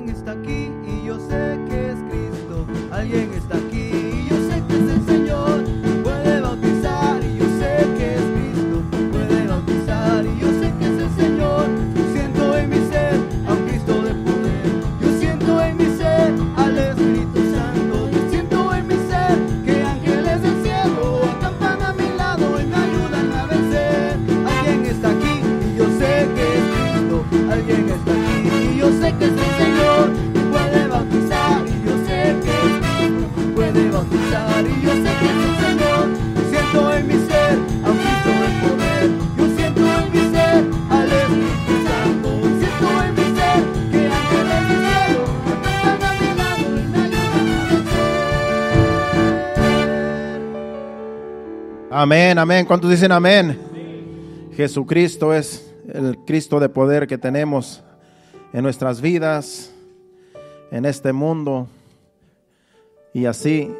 Alguien está aquí y yo sé que es Cristo. Alguien está aquí y yo sé que es el Señor. Puede bautizar y yo sé que es Cristo. Puede bautizar y yo sé que es el Señor. Yo siento en mi ser a un Cristo de poder. Yo siento en mi ser al Espíritu Santo. Yo siento en mi ser que ángeles del cielo acampan a mi lado y me ayudan a vencer. Alguien está aquí y yo sé que es Cristo. Alguien está aquí y yo sé que es el Señor. Puede bautizar y yo sé que es Cristo. Puede bautizar y yo sé que es el Señor. Yo siento en mi ser a un Cristo de poder. Yo siento en mi ser al Espíritu Santo. Yo siento en mi ser que ángeles del cielo acampan a mi lado y me ayudan a vencer. Amén, amén. ¿Cuántos dicen amén? Jesucristo es el Cristo de poder que tenemos en nuestras vidas, en este mundo. Y así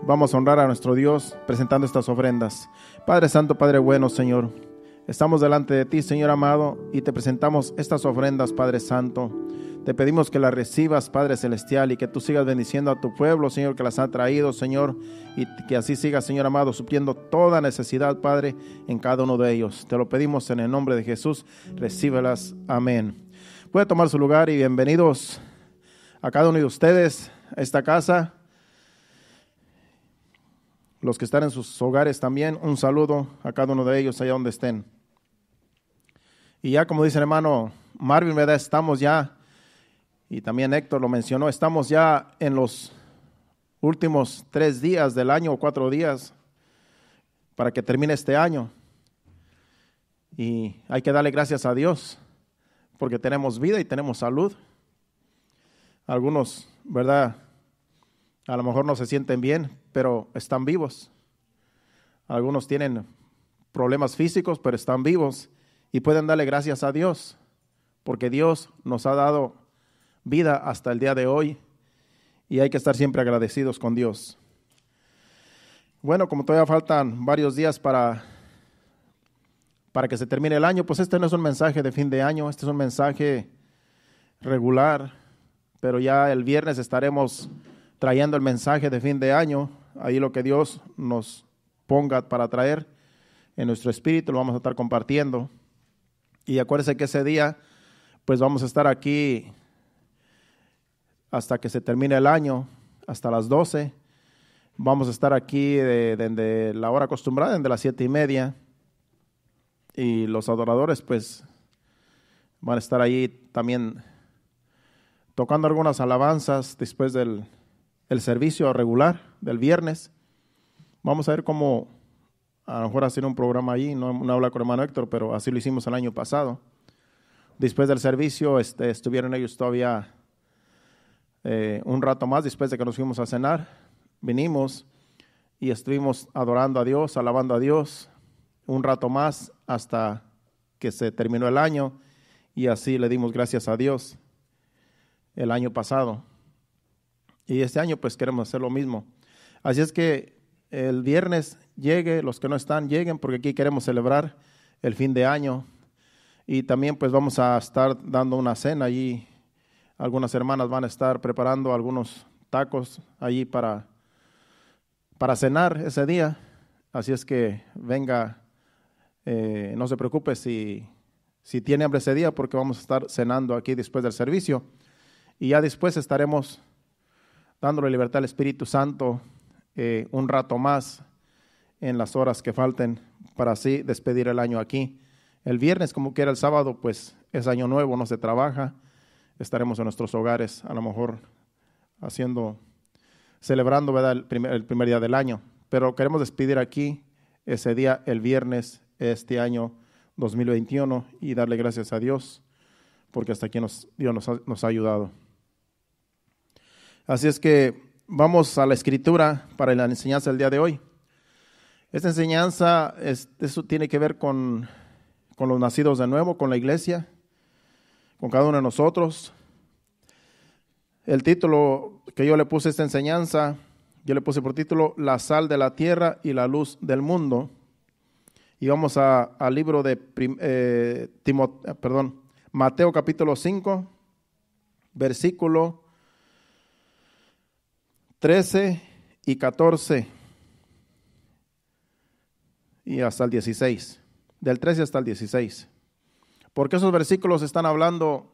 vamos a honrar a nuestro Dios presentando estas ofrendas. Padre Santo, Padre bueno, Señor, estamos delante de ti, Señor amado, y te presentamos estas ofrendas, Padre Santo. Te pedimos que las recibas, Padre Celestial, y que tú sigas bendiciendo a tu pueblo, Señor, que las ha traído, Señor, y que así sigas, Señor amado, supliendo toda necesidad, Padre, en cada uno de ellos. Te lo pedimos en el nombre de Jesús. Recíbelas. Amén. Puede tomar su lugar y bienvenidos a cada uno de ustedes a esta casa. Los que están en sus hogares también, un saludo a cada uno de ellos allá donde estén. Y ya como dice el hermano Marvin, ¿verdad? Estamos ya, y también Héctor lo mencionó, estamos ya en los últimos 3 días del año o 4 días para que termine este año. Y hay que darle gracias a Dios porque tenemos vida y tenemos salud. Algunos, ¿verdad? A lo mejor no se sienten bien, pero están vivos. Algunos tienen problemas físicos, pero están vivos y pueden darle gracias a Dios porque Dios nos ha dado vida hasta el día de hoy y hay que estar siempre agradecidos con Dios. Bueno, como todavía faltan varios días para que se termine el año, pues este no es un mensaje de fin de año, este es un mensaje regular, pero ya el viernes estaremos trayendo el mensaje de fin de año, ahí lo que Dios nos ponga para traer en nuestro espíritu, lo vamos a estar compartiendo. Y acuérdense que ese día, pues vamos a estar aquí hasta que se termine el año, hasta las 12. Vamos a estar aquí desde la hora acostumbrada, desde las 7:30. Y los adoradores, pues, van a estar ahí también tocando algunas alabanzas después del servicio regular del viernes. Vamos a ver cómo, a lo mejor hacer un programa allí, no habla con el hermano Héctor, pero así lo hicimos el año pasado. Después del servicio estuvieron ellos todavía un rato más, después de que nos fuimos a cenar, vinimos y estuvimos adorando a Dios, alabando a Dios, un rato más hasta que se terminó el año y así le dimos gracias a Dios el año pasado. Y este año pues queremos hacer lo mismo. Así es que el viernes los que no están, lleguen porque aquí queremos celebrar el fin de año. Y también pues vamos a estar dando una cena allí. Algunas hermanas van a estar preparando algunos tacos allí para cenar ese día. Así es que venga, no se preocupe si tiene hambre ese día porque vamos a estar cenando aquí después del servicio. Y ya después estaremos dándole libertad al Espíritu Santo un rato más en las horas que falten para así despedir el año aquí. El viernes, como que era el sábado, pues es año nuevo, no se trabaja. Estaremos en nuestros hogares, a lo mejor celebrando, ¿verdad? el primer día del año. Pero queremos despedir aquí ese día, el viernes, este año 2021 y darle gracias a Dios porque hasta aquí Dios nos ha ayudado. Así es que vamos a la escritura para la enseñanza del día de hoy. Esta enseñanza, eso tiene que ver con los nacidos de nuevo, con la iglesia, con cada uno de nosotros. El título que yo le puse a esta enseñanza, yo le puse por título La sal de la tierra y la luz del mundo. Y vamos al libro de Mateo capítulo 5, versículo 13 y 14 y hasta el 16, del 13 hasta el 16. Porque esos versículos están hablando,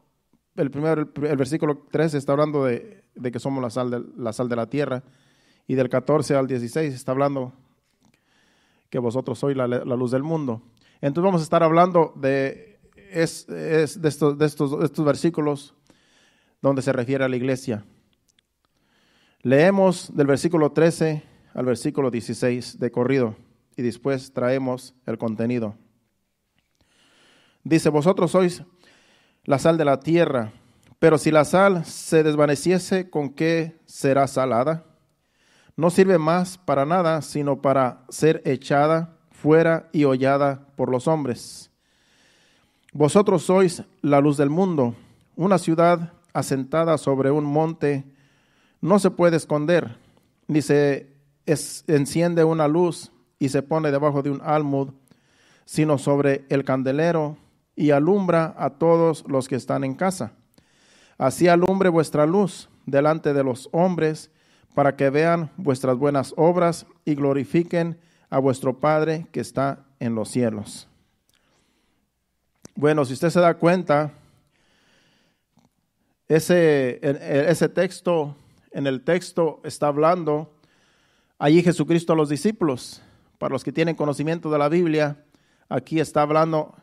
el versículo 13 está hablando de que somos la sal de la tierra, y del 14 al 16 está hablando que vosotros sois la luz del mundo. Entonces vamos a estar hablando de estos versículos donde se refiere a la iglesia. Leemos del versículo 13 al versículo 16 de corrido y después traemos el contenido. Dice, vosotros sois la sal de la tierra, pero si la sal se desvaneciese, ¿con qué será salada? No sirve más para nada, sino para ser echada fuera y hollada por los hombres. Vosotros sois la luz del mundo. Una ciudad asentada sobre un monte no se puede esconder, ni se enciende una luz y se pone debajo de un almud, sino sobre el candelero, y alumbra a todos los que están en casa. Así alumbre vuestra luz delante de los hombres, para que vean vuestras buenas obras y glorifiquen a vuestro Padre que está en los cielos. Bueno, si usted se da cuenta, ese texto, en el texto está hablando allí Jesucristo a los discípulos. Para los que tienen conocimiento de la Biblia, aquí está hablando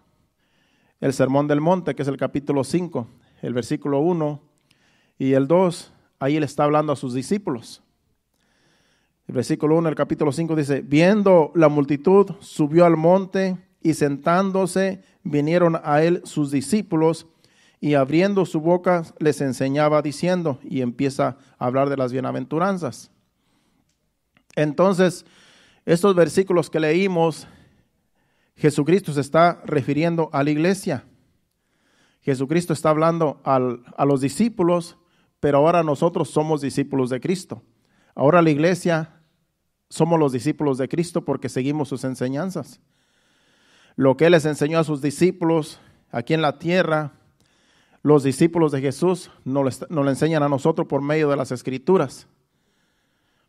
el Sermón del Monte, que es el capítulo 5, el versículo 1 y el 2, ahí él está hablando a sus discípulos. El versículo 1 del capítulo 5 dice, viendo la multitud, subió al monte y sentándose, vinieron a él sus discípulos y abriendo su boca les enseñaba diciendo, y empieza a hablar de las bienaventuranzas. Entonces, estos versículos que leímos, Jesucristo se está refiriendo a la iglesia. Jesucristo está hablando a los discípulos, pero ahora nosotros somos discípulos de Cristo. Ahora la iglesia somos los discípulos de Cristo porque seguimos sus enseñanzas. Lo que Él les enseñó a sus discípulos aquí en la tierra, los discípulos de Jesús nos lo enseñan a nosotros por medio de las Escrituras,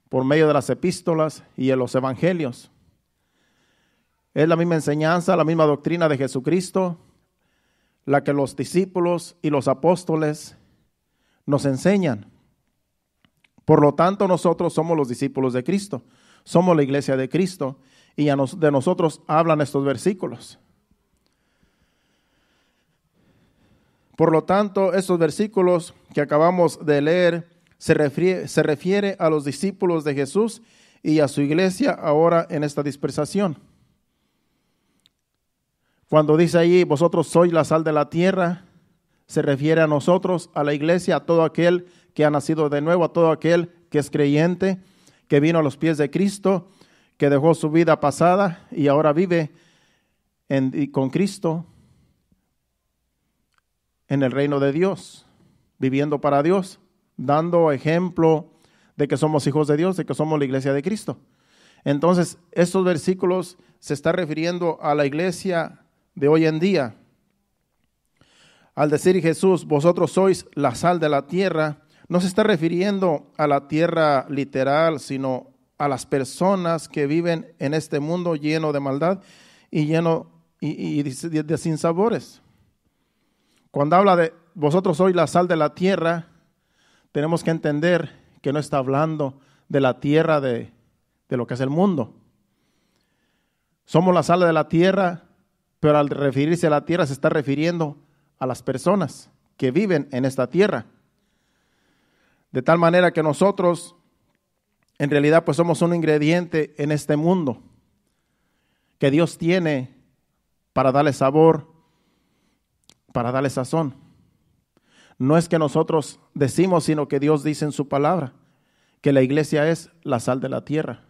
por medio de las epístolas y de los evangelios. Es la misma enseñanza, la misma doctrina de Jesucristo, la que los discípulos y los apóstoles nos enseñan. Por lo tanto, nosotros somos los discípulos de Cristo, somos la iglesia de Cristo, y de nosotros hablan estos versículos. Por lo tanto, estos versículos que acabamos de leer se refiere a los discípulos de Jesús y a su iglesia ahora en esta dispersación. Cuando dice allí, vosotros sois la sal de la tierra, se refiere a nosotros, a la iglesia, a todo aquel que ha nacido de nuevo, a todo aquel que es creyente, que vino a los pies de Cristo, que dejó su vida pasada y ahora vive con Cristo en el reino de Dios, viviendo para Dios, dando ejemplo de que somos hijos de Dios, de que somos la iglesia de Cristo. Entonces, estos versículos se están refiriendo a la iglesia de hoy en día. Al decir Jesús, vosotros sois la sal de la tierra, no se está refiriendo a la tierra literal, sino a las personas que viven en este mundo lleno de maldad y lleno de sinsabores. Cuando habla de vosotros sois la sal de la tierra, tenemos que entender que no está hablando de la tierra de lo que es el mundo. Somos la sal de la tierra, pero al referirse a la tierra se está refiriendo a las personas que viven en esta tierra. De tal manera que nosotros, en realidad, pues somos un ingrediente en este mundo que Dios tiene para darle sabor, para darle sazón. No es que nosotros decimos, sino que Dios dice en su palabra que la iglesia es la sal de la tierra.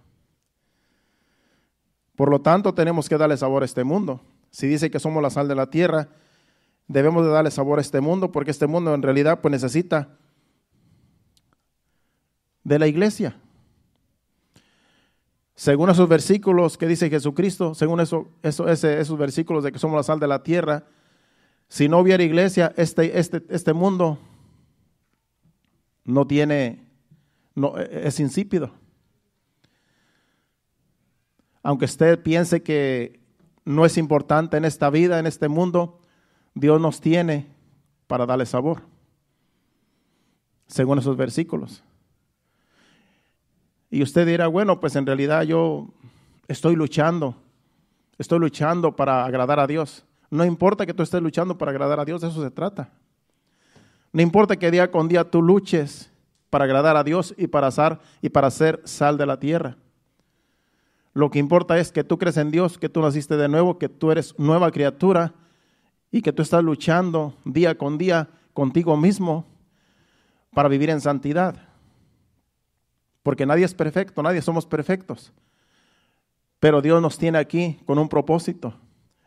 Por lo tanto, tenemos que darle sabor a este mundo. Si dice que somos la sal de la tierra, debemos de darle sabor a este mundo, porque este mundo en realidad pues necesita de la iglesia. Según esos versículos que dice Jesucristo, según esos versículos de que somos la sal de la tierra, si no hubiera iglesia, este mundo es insípido. Aunque usted piense que no es importante en esta vida, en este mundo, Dios nos tiene para darle sabor, según esos versículos. Y usted dirá, bueno, pues en realidad yo estoy luchando para agradar a Dios. No importa que tú estés luchando para agradar a Dios, de eso se trata. No importa que día con día tú luches para agradar a Dios y para ser sal de la tierra. Lo que importa es que tú crees en Dios, que tú naciste de nuevo, que tú eres nueva criatura y que tú estás luchando día con día contigo mismo para vivir en santidad. Porque nadie es perfecto, nadie somos perfectos. Pero Dios nos tiene aquí con un propósito.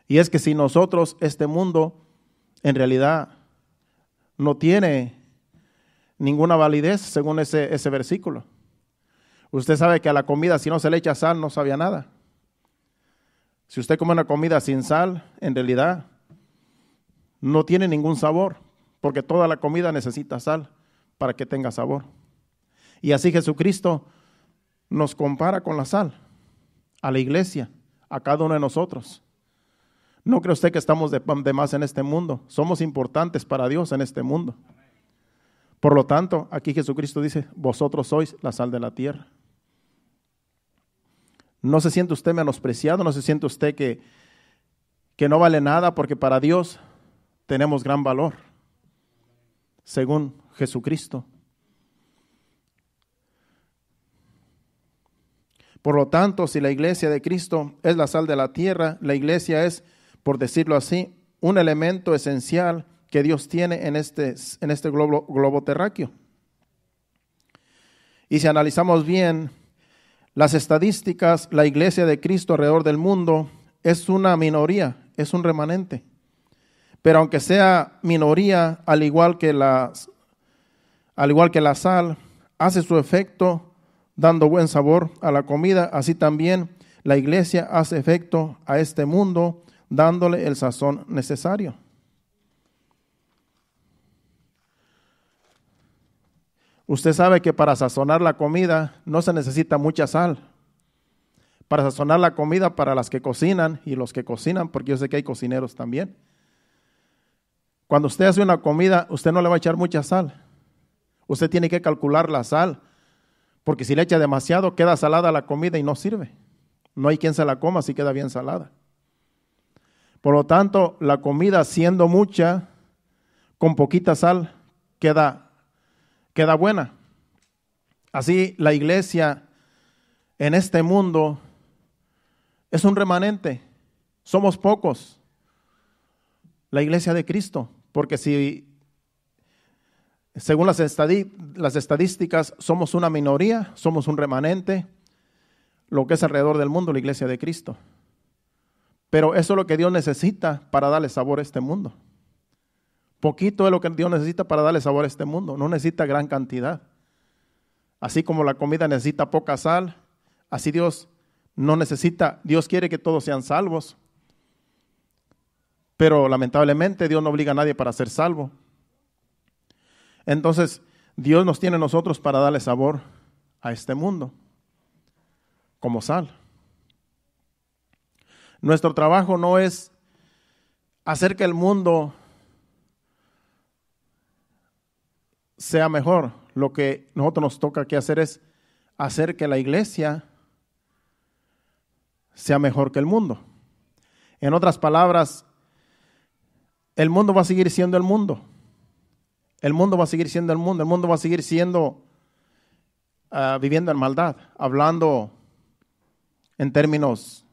Y es que si nosotros, este mundo, en realidad no tiene ninguna validez según ese versículo. Usted sabe que a la comida, si no se le echa sal, no sabía nada. Si usted come una comida sin sal, en realidad no tiene ningún sabor, porque toda la comida necesita sal para que tenga sabor. Y así Jesucristo nos compara con la sal, a la iglesia, a cada uno de nosotros. No cree usted que estamos de más en este mundo. Somos importantes para Dios en este mundo. Por lo tanto, aquí Jesucristo dice, vosotros sois la sal de la tierra. No se siente usted menospreciado, no se siente usted que no vale nada, porque para Dios tenemos gran valor, según Jesucristo. Por lo tanto, si la iglesia de Cristo es la sal de la tierra, la iglesia es, por decirlo así, un elemento esencial que Dios tiene en este globo terráqueo. Y si analizamos bien las estadísticas, la iglesia de Cristo alrededor del mundo es una minoría, es un remanente. Pero aunque sea minoría, al igual que la sal, hace su efecto dando buen sabor a la comida, así también la iglesia hace efecto a este mundo dándole el sazón necesario. Usted sabe que para sazonar la comida no se necesita mucha sal. Para sazonar la comida, para las que cocinan y los que cocinan, porque yo sé que hay cocineros también. Cuando usted hace una comida, usted no le va a echar mucha sal. Usted tiene que calcular la sal, porque si le echa demasiado, queda salada la comida y no sirve. No hay quien se la coma si queda bien salada. Por lo tanto, la comida siendo mucha, con poquita sal, queda buena. Así la iglesia en este mundo es un remanente. Somos pocos. La iglesia de Cristo. Porque según las estadísticas, somos una minoría, somos un remanente, lo que es alrededor del mundo, la iglesia de Cristo. Pero eso es lo que Dios necesita para darle sabor a este mundo. Poquito es lo que Dios necesita para darle sabor a este mundo. No necesita gran cantidad. Así como la comida necesita poca sal, así Dios no necesita. Dios quiere que todos sean salvos. Pero lamentablemente Dios no obliga a nadie para ser salvo. Entonces, Dios nos tiene a nosotros para darle sabor a este mundo, como sal. Nuestro trabajo no es hacer que el mundo sea mejor. Lo que nosotros nos toca que hacer es hacer que la iglesia sea mejor que el mundo. En otras palabras, el mundo va a seguir siendo el mundo. El mundo va a seguir siendo el mundo. El mundo va a seguir siendo viviendo en maldad, hablando en términos,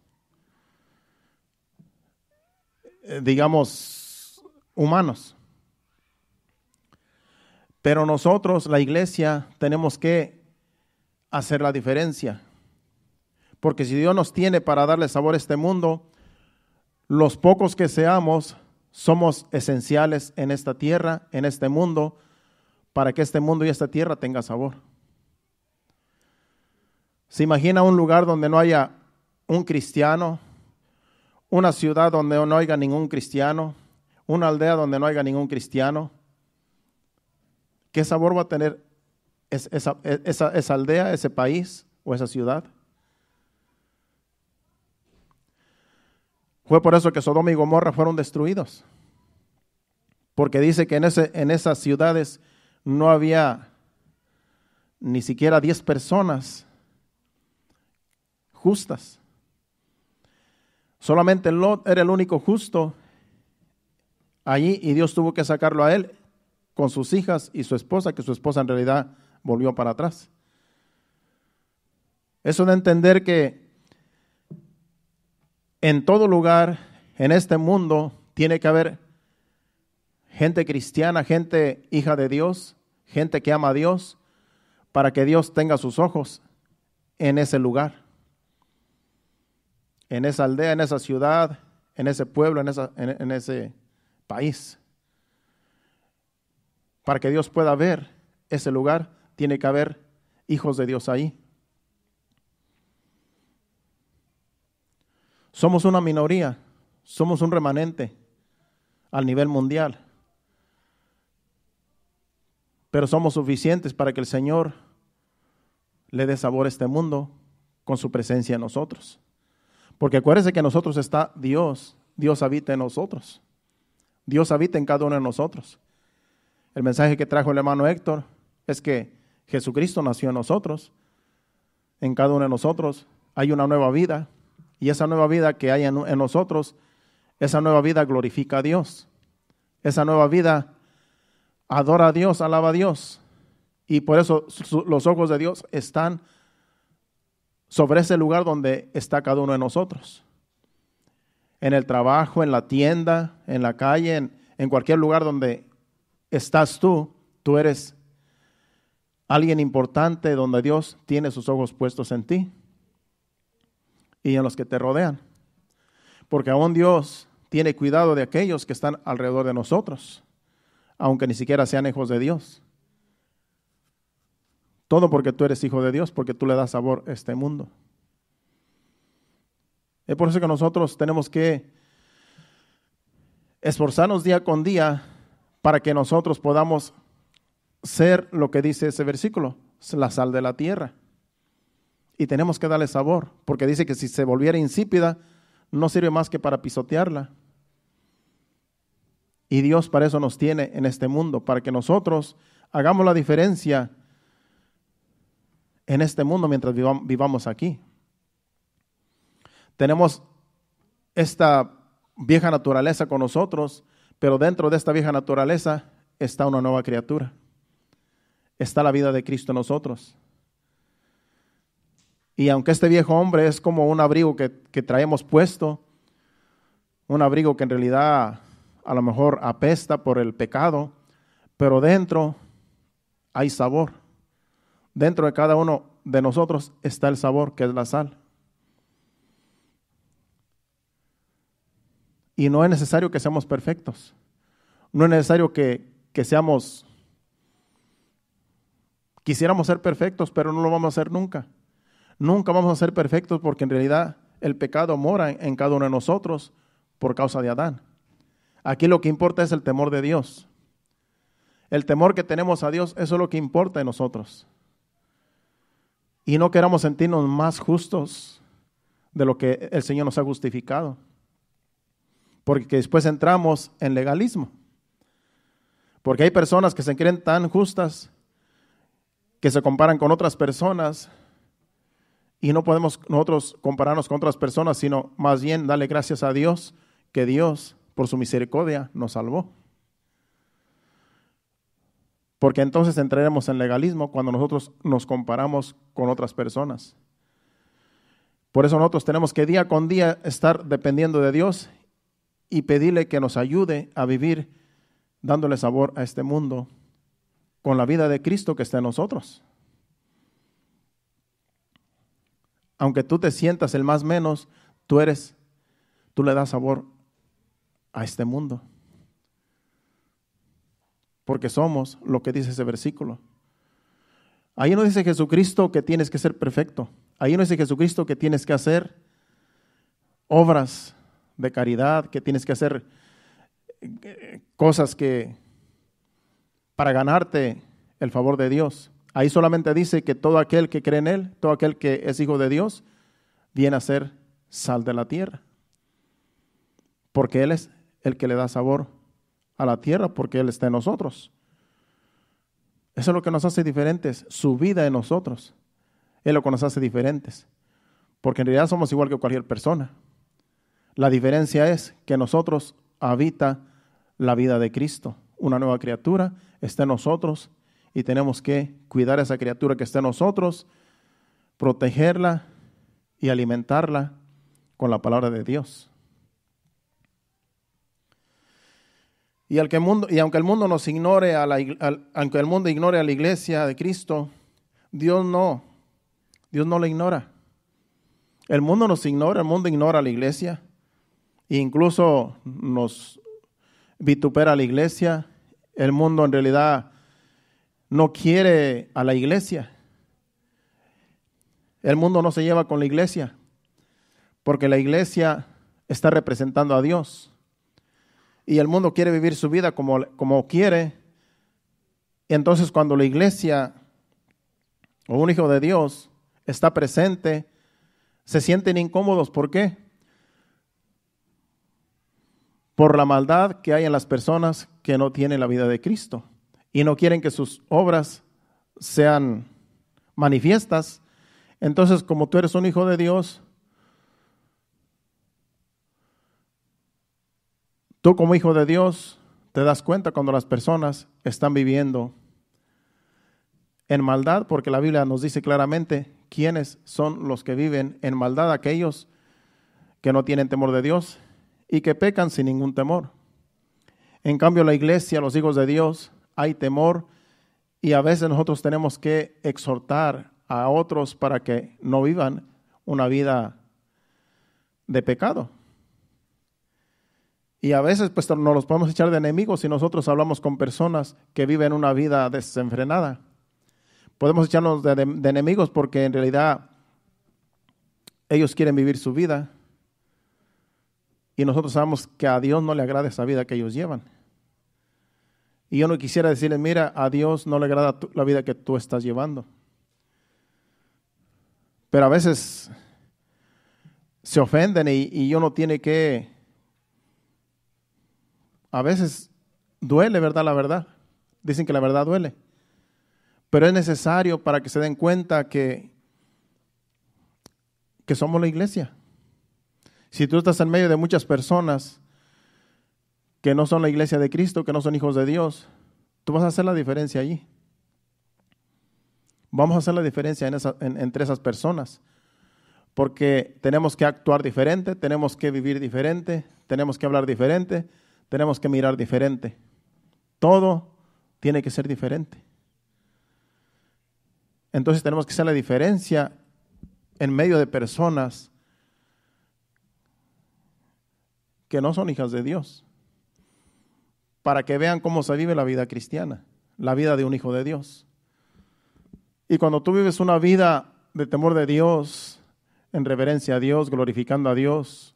digamos, humanos. Pero nosotros, la iglesia, tenemos que hacer la diferencia. Porque si Dios nos tiene para darle sabor a este mundo, los pocos que seamos, somos esenciales en esta tierra, en este mundo, para que este mundo y esta tierra tenga sabor. ¿Se imagina un lugar donde no haya un cristiano? Una ciudad donde no haya ningún cristiano, una aldea donde no haya ningún cristiano. ¿Qué sabor va a tener esa aldea, ese país o esa ciudad. Fue por eso que Sodoma y Gomorra fueron destruidos. Porque dice que en esas ciudades no había ni siquiera 10 personas justas. Solamente Lot era el único justo allí y Dios tuvo que sacarlo a él con sus hijas y su esposa, que su esposa en realidad volvió para atrás. Eso de entender que en todo lugar, en este mundo, tiene que haber gente cristiana, gente hija de Dios, gente que ama a Dios, para que Dios tenga sus ojos en ese lugar, en esa aldea, en esa ciudad, en ese pueblo, en ese país. Para que Dios pueda ver ese lugar, tiene que haber hijos de Dios ahí. Somos una minoría, somos un remanente al nivel mundial, pero somos suficientes para que el Señor le dé sabor a este mundo con su presencia en nosotros. Porque acuérdense que en nosotros está Dios, Dios habita en nosotros, Dios habita en cada uno de nosotros. El mensaje que trajo el hermano Héctor es que Jesucristo nació en nosotros, en cada uno de nosotros hay una nueva vida, y esa nueva vida que hay en nosotros, esa nueva vida glorifica a Dios, esa nueva vida adora a Dios, alaba a Dios, y por eso los ojos de Dios están sobre ese lugar donde está cada uno de nosotros. En el trabajo, en la tienda, en la calle, en cualquier lugar donde estás tú eres alguien importante donde Dios tiene sus ojos puestos en ti y en los que te rodean. Porque aún Dios tiene cuidado de aquellos que están alrededor de nosotros, aunque ni siquiera sean hijos de Dios. Todo porque tú eres hijo de Dios, porque tú le das sabor a este mundo. Es por eso que nosotros tenemos que esforzarnos día con día para que nosotros podamos ser lo que dice ese versículo, la sal de la tierra. Y tenemos que darle sabor, porque dice que si se volviera insípida, no sirve más que para pisotearla. Y Dios para eso nos tiene en este mundo, para que nosotros hagamos la diferencia en este mundo mientras vivamos aquí. Tenemos esta vieja naturaleza con nosotros, pero dentro de esta vieja naturaleza está una nueva criatura. Está la vida de Cristo en nosotros. Y aunque este viejo hombre es como un abrigo que traemos puesto, un abrigo que en realidad a lo mejor apesta por el pecado, pero dentro hay sabor. Dentro de cada uno de nosotros está el sabor, que es la sal. Y no es necesario que seamos perfectos. No es necesario que quisiéramos ser perfectos, pero no lo vamos a hacer nunca. Nunca vamos a ser perfectos porque en realidad el pecado mora en cada uno de nosotros por causa de Adán. Aquí lo que importa es el temor de Dios. El temor que tenemos a Dios, eso es lo que importa en nosotros. Y no queramos sentirnos más justos de lo que el Señor nos ha justificado. Porque después entramos en legalismo. Porque hay personas que se creen tan justas que se comparan con otras personas y no podemos nosotros compararnos con otras personas, sino más bien darle gracias a Dios que Dios, por su misericordia, nos salvó. Porque entonces entraremos en legalismo cuando nosotros nos comparamos con otras personas. Por eso nosotros tenemos que día con día estar dependiendo de Dios y pedirle que nos ayude a vivir dándole sabor a este mundo con la vida de Cristo que está en nosotros. Aunque tú te sientas el más menos, tú le das sabor a este mundo. Porque somos lo que dice ese versículo. Ahí no dice Jesucristo que tienes que ser perfecto. Ahí no dice Jesucristo que tienes que hacer obras de caridad, que tienes que hacer cosas que para ganarte el favor de Dios. Ahí solamente dice que todo aquel que cree en Él, todo aquel que es hijo de Dios, viene a ser sal de la tierra. Porque Él es el que le da sabor a la tierra, porque Él está en nosotros. Eso es lo que nos hace diferentes, su vida en nosotros. Es lo que nos hace diferentes. Porque en realidad somos igual que cualquier persona. La diferencia es que nosotros habita la vida de Cristo. Una nueva criatura está en nosotros y tenemos que cuidar a esa criatura que está en nosotros, protegerla y alimentarla con la palabra de Dios. Y aunque el mundo nos ignore, aunque el mundo ignore a la iglesia de Cristo, Dios no la ignora. El mundo nos ignora, el mundo ignora a la iglesia, e incluso nos vitupera a la iglesia. El mundo en realidad no quiere a la iglesia. El mundo no se lleva con la iglesia, porque la iglesia está representando a Dios. Y el mundo quiere vivir su vida como quiere. Entonces, cuando la iglesia o un hijo de Dios está presente, se sienten incómodos. ¿Por qué? Por la maldad que hay en las personas que no tienen la vida de Cristo y no quieren que sus obras sean manifiestas. Entonces, como tú eres un hijo de Dios, tú como hijo de Dios te das cuenta cuando las personas están viviendo en maldad, porque la Biblia nos dice claramente quiénes son los que viven en maldad, aquellos que no tienen temor de Dios y que pecan sin ningún temor. En cambio, la iglesia, los hijos de Dios, hay temor y a veces nosotros tenemos que exhortar a otros para que no vivan una vida de pecado. Y a veces pues nos los podemos echar de enemigos si nosotros hablamos con personas que viven una vida desenfrenada. Podemos echarnos de enemigos porque en realidad ellos quieren vivir su vida y nosotros sabemos que a Dios no le agrada esa vida que ellos llevan. Y yo no quisiera decirles, mira, a Dios no le agrada la vida que tú estás llevando. Pero a veces se ofenden y uno tiene que... A veces duele, ¿verdad? La verdad. Dicen que la verdad duele. Pero es necesario para que se den cuenta que somos la iglesia. Si tú estás en medio de muchas personas que no son la iglesia de Cristo, que no son hijos de Dios, tú vas a hacer la diferencia allí. Vamos a hacer la diferencia entre esas personas. Porque tenemos que actuar diferente, tenemos que vivir diferente, tenemos que hablar diferente, tenemos que mirar diferente. Todo tiene que ser diferente. Entonces tenemos que hacer la diferencia en medio de personas que no son hijas de Dios, para que vean cómo se vive la vida cristiana, la vida de un hijo de Dios. Y cuando tú vives una vida de temor de Dios, en reverencia a Dios, glorificando a Dios,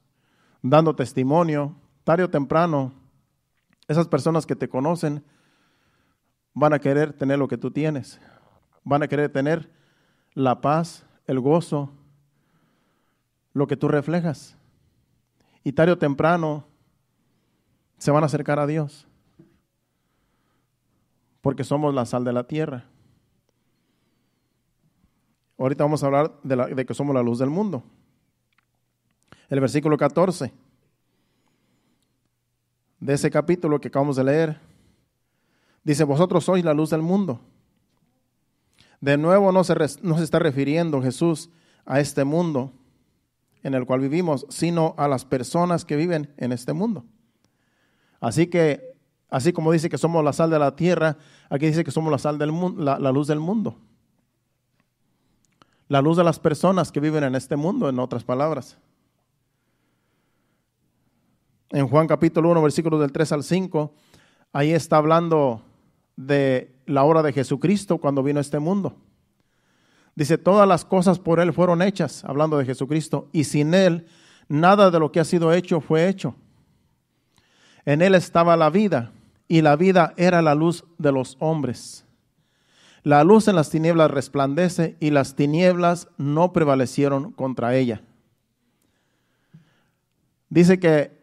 dando testimonio, tarde o temprano, esas personas que te conocen van a querer tener lo que tú tienes. Van a querer tener la paz, el gozo, lo que tú reflejas. Y tarde o temprano se van a acercar a Dios. Porque somos la sal de la tierra. Ahorita vamos a hablar de que somos la luz del mundo. El versículo 14 de ese capítulo que acabamos de leer dice: vosotros sois la luz del mundo. De nuevo no se está refiriendo Jesús a este mundo en el cual vivimos, sino a las personas que viven en este mundo. Así como dice que somos la sal de la tierra, aquí dice que somos la sal del mundo, la luz del mundo. La luz de las personas que viven en este mundo, en otras palabras. En Juan capítulo 1, versículos del 3 al 5, ahí está hablando de la obra de Jesucristo cuando vino a este mundo. Dice, todas las cosas por Él fueron hechas, hablando de Jesucristo, y sin Él nada de lo que ha sido hecho fue hecho. En Él estaba la vida, y la vida era la luz de los hombres. La luz en las tinieblas resplandece y las tinieblas no prevalecieron contra ella. Dice que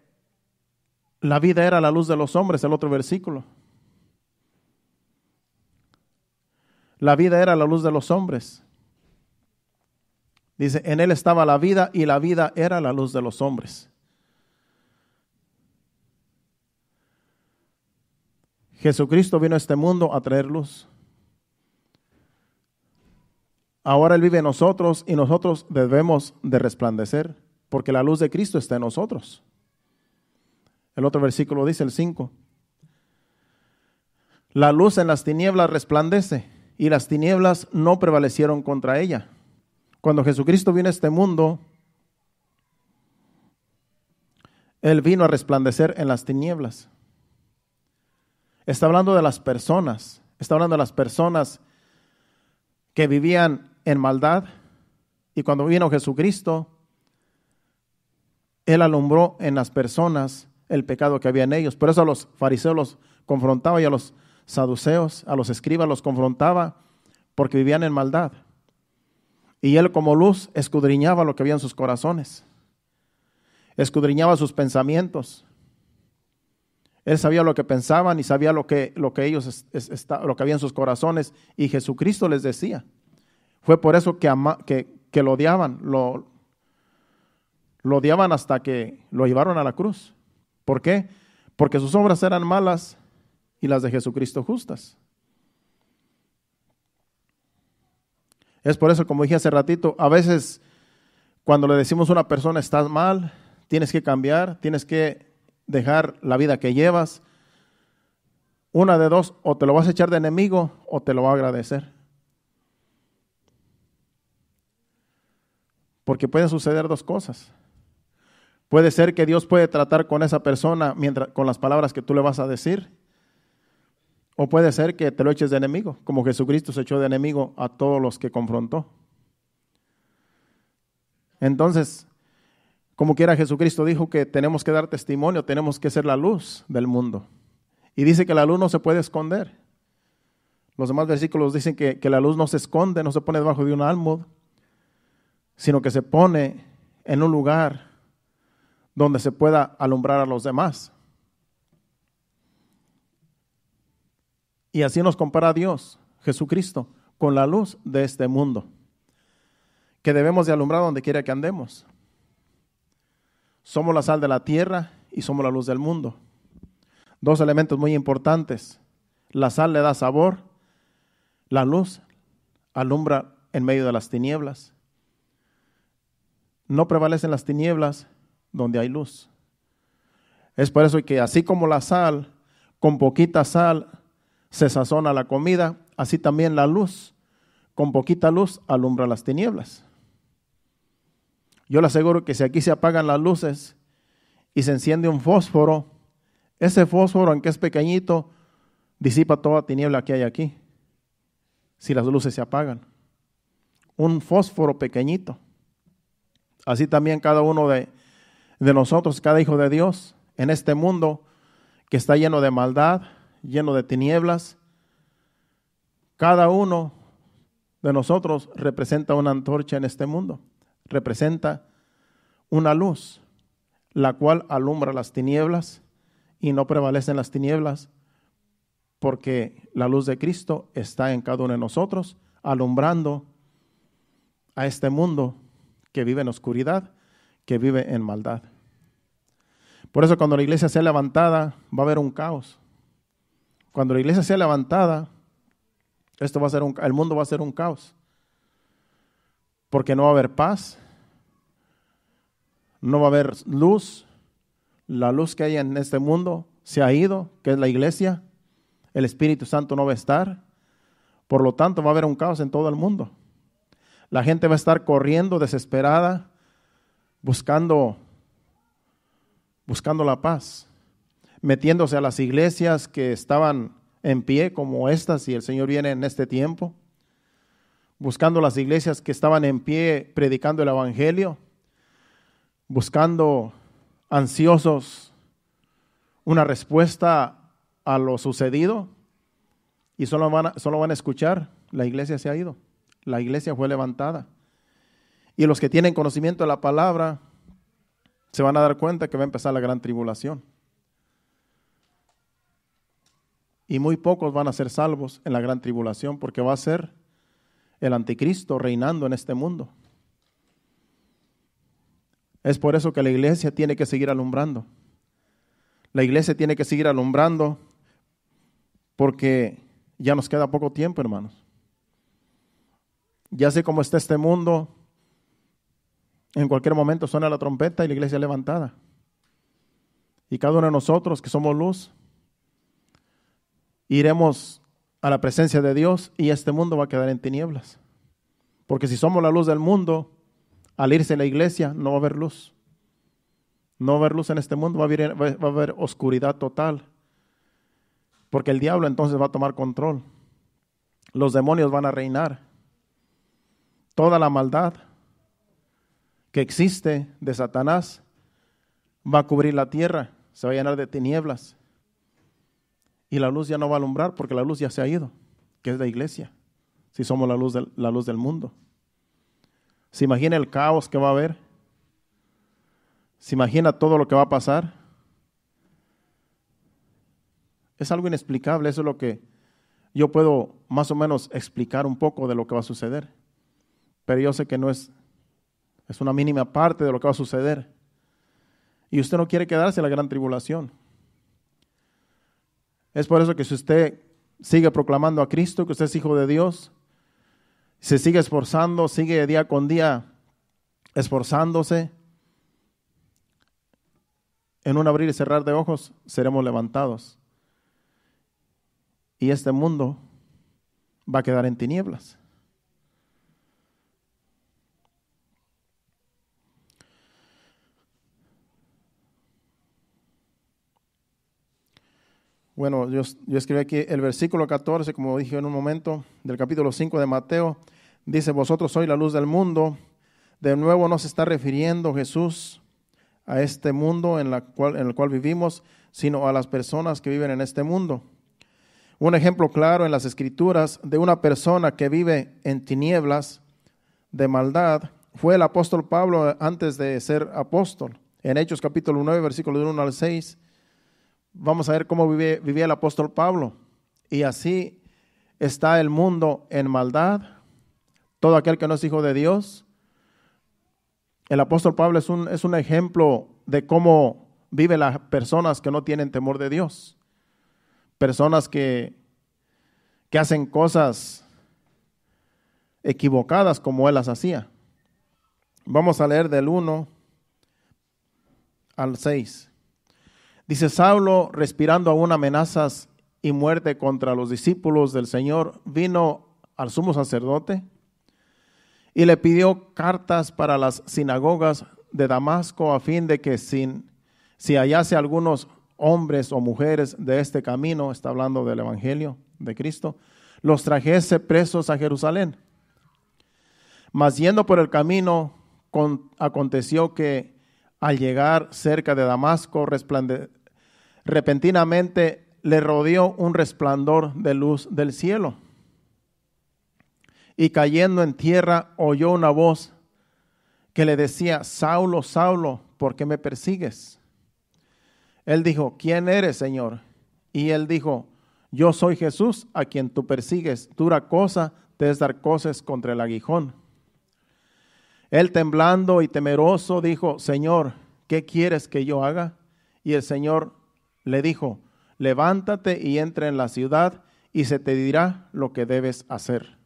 la vida era la luz de los hombres, el otro versículo. La vida era la luz de los hombres. Dice, en él estaba la vida y la vida era la luz de los hombres. Jesucristo vino a este mundo a traer luz. Ahora Él vive en nosotros y nosotros debemos de resplandecer, porque la luz de Cristo está en nosotros. El otro versículo dice, el 5. La luz en las tinieblas resplandece y las tinieblas no prevalecieron contra ella. Cuando Jesucristo vino a este mundo, Él vino a resplandecer en las tinieblas. Está hablando de las personas, está hablando de las personas que vivían en maldad, y cuando vino Jesucristo, Él alumbró en las personas el pecado que había en ellos. Por eso a los fariseos los confrontaba y a los saduceos, a los escribas los confrontaba, porque vivían en maldad. Y Él como luz escudriñaba lo que había en sus corazones, escudriñaba sus pensamientos. Él sabía lo que pensaban y sabía lo que ellos lo que había en sus corazones, y Jesucristo les decía. Fue por eso que lo odiaban, lo odiaban hasta que lo llevaron a la cruz. ¿Por qué? Porque sus obras eran malas y las de Jesucristo justas. Es por eso, como dije hace ratito, a veces cuando le decimos a una persona, estás mal, tienes que cambiar, tienes que dejar la vida que llevas, una de dos, o te lo vas a echar de enemigo o te lo va a agradecer. Porque pueden suceder dos cosas. Puede ser que Dios puede tratar con esa persona con las palabras que tú le vas a decir, o puede ser que te lo eches de enemigo, como Jesucristo se echó de enemigo a todos los que confrontó. Entonces, como quiera, Jesucristo dijo que tenemos que dar testimonio, tenemos que ser la luz del mundo. Y dice que la luz no se puede esconder. Los demás versículos dicen que la luz no se esconde, no se pone debajo de un almud, sino que se pone en un lugar donde se pueda alumbrar a los demás. Y así nos compara Dios, Jesucristo, con la luz de este mundo, que debemos de alumbrar donde quiera que andemos. Somos la sal de la tierra y somos la luz del mundo. Dos elementos muy importantes. La sal le da sabor, la luz alumbra en medio de las tinieblas. No prevalecen las tinieblas donde hay luz. Es por eso que así como la sal, con poquita sal se sazona la comida, así también la luz, con poquita luz alumbra las tinieblas. Yo le aseguro que si aquí se apagan las luces y se enciende un fósforo, ese fósforo, aunque es pequeñito, disipa toda tiniebla que hay aquí, si las luces se apagan. Un fósforo pequeñito. Así también cada uno de nosotros, cada hijo de Dios, en este mundo que está lleno de maldad, lleno de tinieblas, cada uno de nosotros representa una antorcha en este mundo, representa una luz, la cual alumbra las tinieblas y no prevalecen las tinieblas, porque la luz de Cristo está en cada uno de nosotros, alumbrando a este mundo que vive en oscuridad, que vive en maldad. Por eso cuando la iglesia sea levantada, va a haber un caos. Cuando la iglesia sea levantada, el mundo va a ser un caos. Porque no va a haber paz, no va a haber luz. La luz que hay en este mundo se ha ido, que es la iglesia. El Espíritu Santo no va a estar. Por lo tanto, va a haber un caos en todo el mundo. La gente va a estar corriendo desesperada, buscando la paz, metiéndose a las iglesias que estaban en pie como estas, y el Señor viene en este tiempo, buscando las iglesias que estaban en pie predicando el evangelio, buscando ansiosos una respuesta a lo sucedido, y solo van a escuchar la iglesia se ha ido. La iglesia fue levantada. Y los que tienen conocimiento de la palabra se van a dar cuenta que va a empezar la gran tribulación. Y muy pocos van a ser salvos en la gran tribulación porque va a ser el anticristo reinando en este mundo. Es por eso que la iglesia tiene que seguir alumbrando. La iglesia tiene que seguir alumbrando porque ya nos queda poco tiempo, hermanos. Ya sé cómo está este mundo. En cualquier momento suena la trompeta y la iglesia levantada. Y cada uno de nosotros que somos luz, iremos a la presencia de Dios y este mundo va a quedar en tinieblas. Porque si somos la luz del mundo, al irse la iglesia no va a haber luz. No va a haber luz en este mundo, va a haber oscuridad total. Porque el diablo entonces va a tomar control. Los demonios van a reinar. Toda la maldad que existe de Satanás va a cubrir la tierra, se va a llenar de tinieblas. Y la luz ya no va a alumbrar porque la luz ya se ha ido, que es la iglesia, si somos la luz del mundo. ¿Se imagina el caos que va a haber? ¿Se imagina todo lo que va a pasar? Es algo inexplicable, eso es lo que yo puedo más o menos explicar un poco de lo que va a suceder. Pero yo sé que no es una mínima parte de lo que va a suceder. Y usted no quiere quedarse en la gran tribulación. Es por eso que si usted sigue proclamando a Cristo, que usted es hijo de Dios, se sigue esforzando, sigue día con día esforzándose, en un abrir y cerrar de ojos seremos levantados. Y este mundo va a quedar en tinieblas. Bueno, yo escribí aquí el versículo 14, como dije en un momento, del capítulo 5 de Mateo. Dice, vosotros sois la luz del mundo. De nuevo no se está refiriendo Jesús a este mundo en el cual vivimos, sino a las personas que viven en este mundo. Un ejemplo claro en las Escrituras de una persona que vive en tinieblas de maldad fue el apóstol Pablo antes de ser apóstol. En Hechos capítulo 9, versículos 1 al 6, vamos a ver cómo vivía el apóstol Pablo. Y así está el mundo en maldad. Todo aquel que no es hijo de Dios. El apóstol Pablo es un ejemplo de cómo viven las personas que no tienen temor de Dios. Personas que hacen cosas equivocadas como él las hacía. Vamos a leer del 1 al 6. Dice, Saulo, respirando aún amenazas y muerte contra los discípulos del Señor, vino al sumo sacerdote y le pidió cartas para las sinagogas de Damasco a fin de que si hallase algunos hombres o mujeres de este camino, está hablando del evangelio de Cristo, los trajese presos a Jerusalén. Mas yendo por el camino, aconteció que al llegar cerca de Damasco, repentinamente le rodeó un resplandor de luz del cielo. Y cayendo en tierra, oyó una voz que le decía, Saulo, Saulo, ¿por qué me persigues? Él dijo, ¿quién eres, Señor? Y él dijo, yo soy Jesús, a quien tú persigues. Dura cosa te es dar coces contra el aguijón. Él temblando y temeroso dijo, Señor, ¿qué quieres que yo haga? Y el Señor le dijo, levántate y entra en la ciudad y se te dirá lo que debes hacer.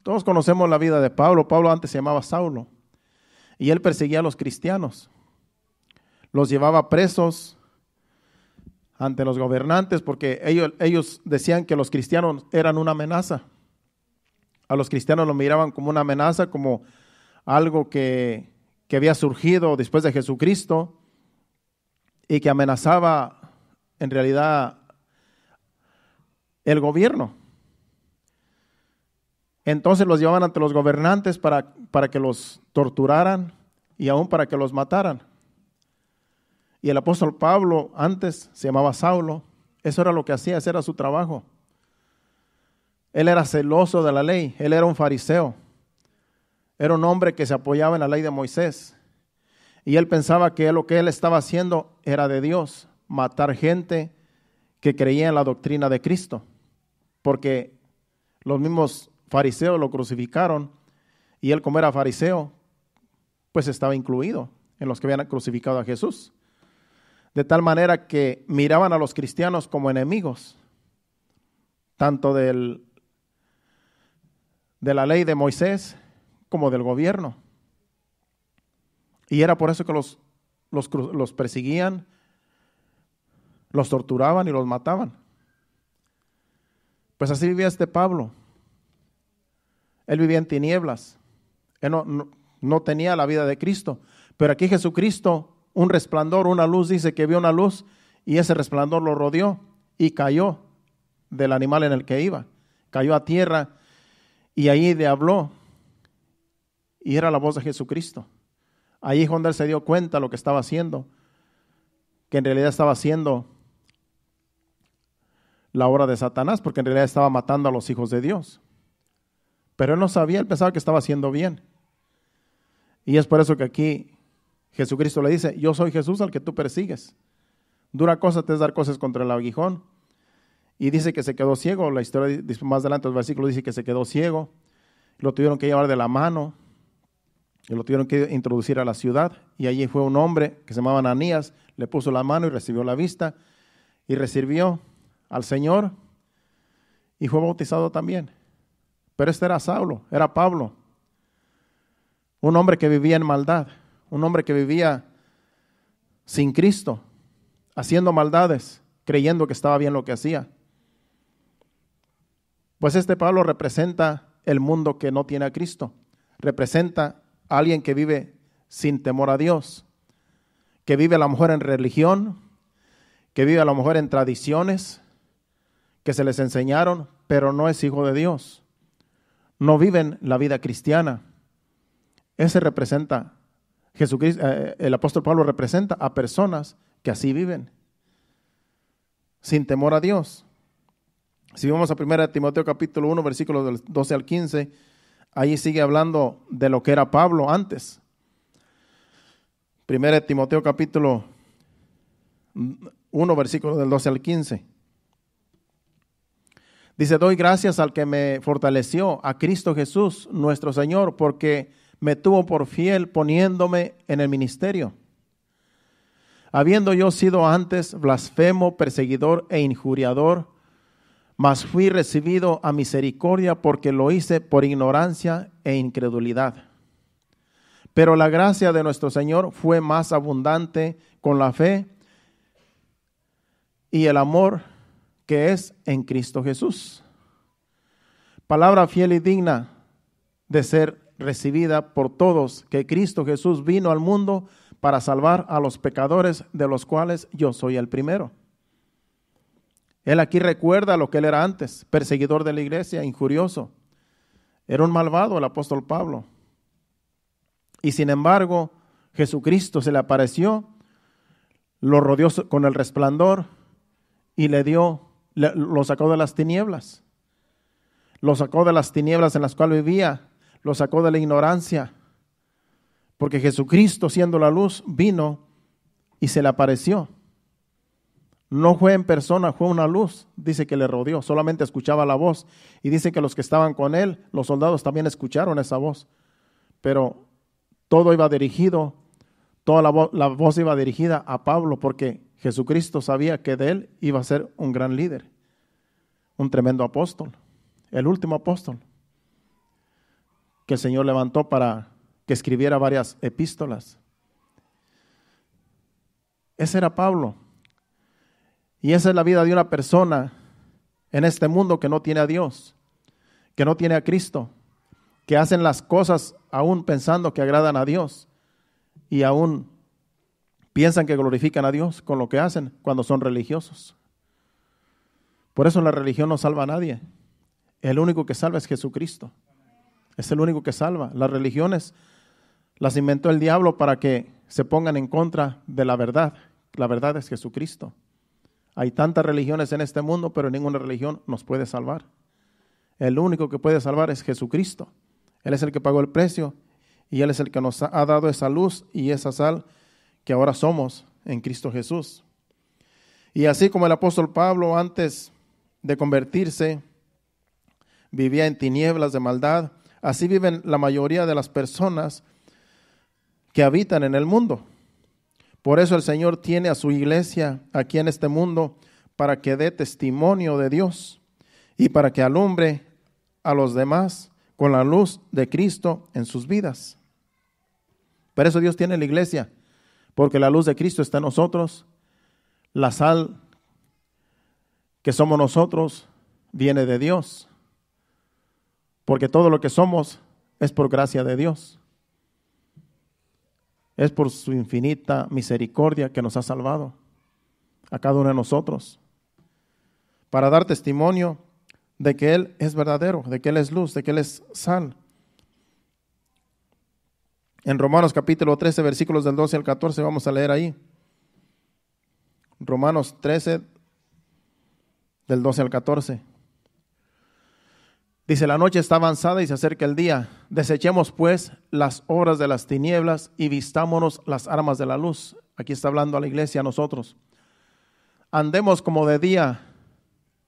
Todos conocemos la vida de Pablo. Pablo antes se llamaba Saulo y él perseguía a los cristianos. Los llevaba presos ante los gobernantes porque ellos decían que los cristianos eran una amenaza. A los cristianos lo miraban como una amenaza, como algo que había surgido después de Jesucristo y que amenazaba en realidad el gobierno. Entonces los llevaban ante los gobernantes para que los torturaran y aún para que los mataran. Y el apóstol Pablo antes se llamaba Saulo. Eso era lo que hacía, ese era su trabajo. Él era celoso de la ley, él era un fariseo. Era un hombre que se apoyaba en la ley de Moisés. Y él pensaba que lo que él estaba haciendo era de Dios, matar gente que creía en la doctrina de Cristo. Porque los mismos fariseos lo crucificaron y él, como era fariseo, pues estaba incluido en los que habían crucificado a Jesús. De tal manera que miraban a los cristianos como enemigos, tanto de la ley de Moisés como del gobierno. Y era por eso que los perseguían, los torturaban y los mataban. Pues así vivía este Pablo. Él vivía en tinieblas. Él no tenía la vida de Cristo. Pero aquí Jesucristo, un resplandor, una luz, dice que vio una luz y ese resplandor lo rodeó y cayó del animal en el que iba. Cayó a tierra y ahí le habló. Y era la voz de Jesucristo. Ahí es donde él se dio cuenta de lo que estaba haciendo, que en realidad estaba haciendo la obra de Satanás, porque en realidad estaba matando a los hijos de Dios. Pero él no sabía, él pensaba que estaba haciendo bien. Y es por eso que aquí Jesucristo le dice, yo soy Jesús al que tú persigues. Dura cosa te es dar cosas contra el aguijón. Y dice que se quedó ciego. La historia más adelante, el versículo dice que se quedó ciego. Lo tuvieron que llevar de la mano y lo tuvieron que introducir a la ciudad. Y allí fue un hombre que se llamaba Ananías, le puso la mano y recibió la vista. Y recibió al Señor y fue bautizado también. Pero este era Saulo, era Pablo. Un hombre que vivía en maldad, un hombre que vivía sin Cristo, haciendo maldades, creyendo que estaba bien lo que hacía. Pues este Pablo representa el mundo que no tiene a Cristo. Representa a alguien que vive sin temor a Dios, que vive a lo mejor en religión, que vive a lo mejor en tradiciones que se les enseñaron, pero no es hijo de Dios. No viven la vida cristiana. Ese representa, Jesucristo, el apóstol Pablo representa a personas que así viven, sin temor a Dios. Si vamos a 1 Timoteo capítulo 1, versículos del 12 al 15, ahí sigue hablando de lo que era Pablo antes. 1 Timoteo capítulo 1, versículos del 12 al 15. Dice, doy gracias al que me fortaleció, a Cristo Jesús, nuestro Señor, porque me tuvo por fiel poniéndome en el ministerio. Habiendo yo sido antes blasfemo, perseguidor e injuriador, mas fui recibido a misericordia porque lo hice por ignorancia e incredulidad. Pero la gracia de nuestro Señor fue más abundante con la fe y el amor que es en Cristo Jesús. Palabra fiel y digna de ser recibida por todos, que Cristo Jesús vino al mundo para salvar a los pecadores, de los cuales yo soy el primero. Él aquí recuerda lo que él era antes, perseguidor de la iglesia, injurioso. Era un malvado el apóstol Pablo. Y sin embargo, Jesucristo se le apareció, lo rodeó con el resplandor y lo sacó de las tinieblas. Lo sacó de las tinieblas en las cuales vivía, lo sacó de la ignorancia. Porque Jesucristo, siendo la luz, vino y se le apareció. No fue en persona, fue una luz, dice que le rodeó, solamente escuchaba la voz. Y dice que los que estaban con él, los soldados también escucharon esa voz. Pero todo iba dirigido, toda la voz iba dirigida a Pablo, porque Jesucristo sabía que de él iba a ser un gran líder, un tremendo apóstol, el último apóstol que el Señor levantó para que escribiera varias epístolas. Ese era Pablo. Y esa es la vida de una persona en este mundo que no tiene a Dios, que no tiene a Cristo, que hacen las cosas aún pensando que agradan a Dios y aún piensan que glorifican a Dios con lo que hacen cuando son religiosos. Por eso la religión no salva a nadie. El único que salva es Jesucristo. Es el único que salva. Las religiones las inventó el diablo para que se pongan en contra de la verdad. La verdad es Jesucristo. Hay tantas religiones en este mundo, pero ninguna religión nos puede salvar. El único que puede salvar es Jesucristo. Él es el que pagó el precio y Él es el que nos ha dado esa luz y esa sal que ahora somos en Cristo Jesús. Y así como el apóstol Pablo antes de convertirse vivía en tinieblas de maldad, así viven la mayoría de las personas que habitan en el mundo. Por eso el Señor tiene a su iglesia aquí en este mundo para que dé testimonio de Dios y para que alumbre a los demás con la luz de Cristo en sus vidas. Por eso Dios tiene la iglesia, porque la luz de Cristo está en nosotros. La sal que somos nosotros viene de Dios, porque todo lo que somos es por gracia de Dios. Es por su infinita misericordia que nos ha salvado a cada uno de nosotros, para dar testimonio de que Él es verdadero, de que Él es luz, de que Él es sal. En Romanos capítulo 13, versículos del 12 al 14, vamos a leer ahí. Romanos 13, del 12 al 14. Dice, la noche está avanzada y se acerca el día. Desechemos pues las obras de las tinieblas y vistámonos las armas de la luz. Aquí está hablando a la iglesia, a nosotros. Andemos como de día,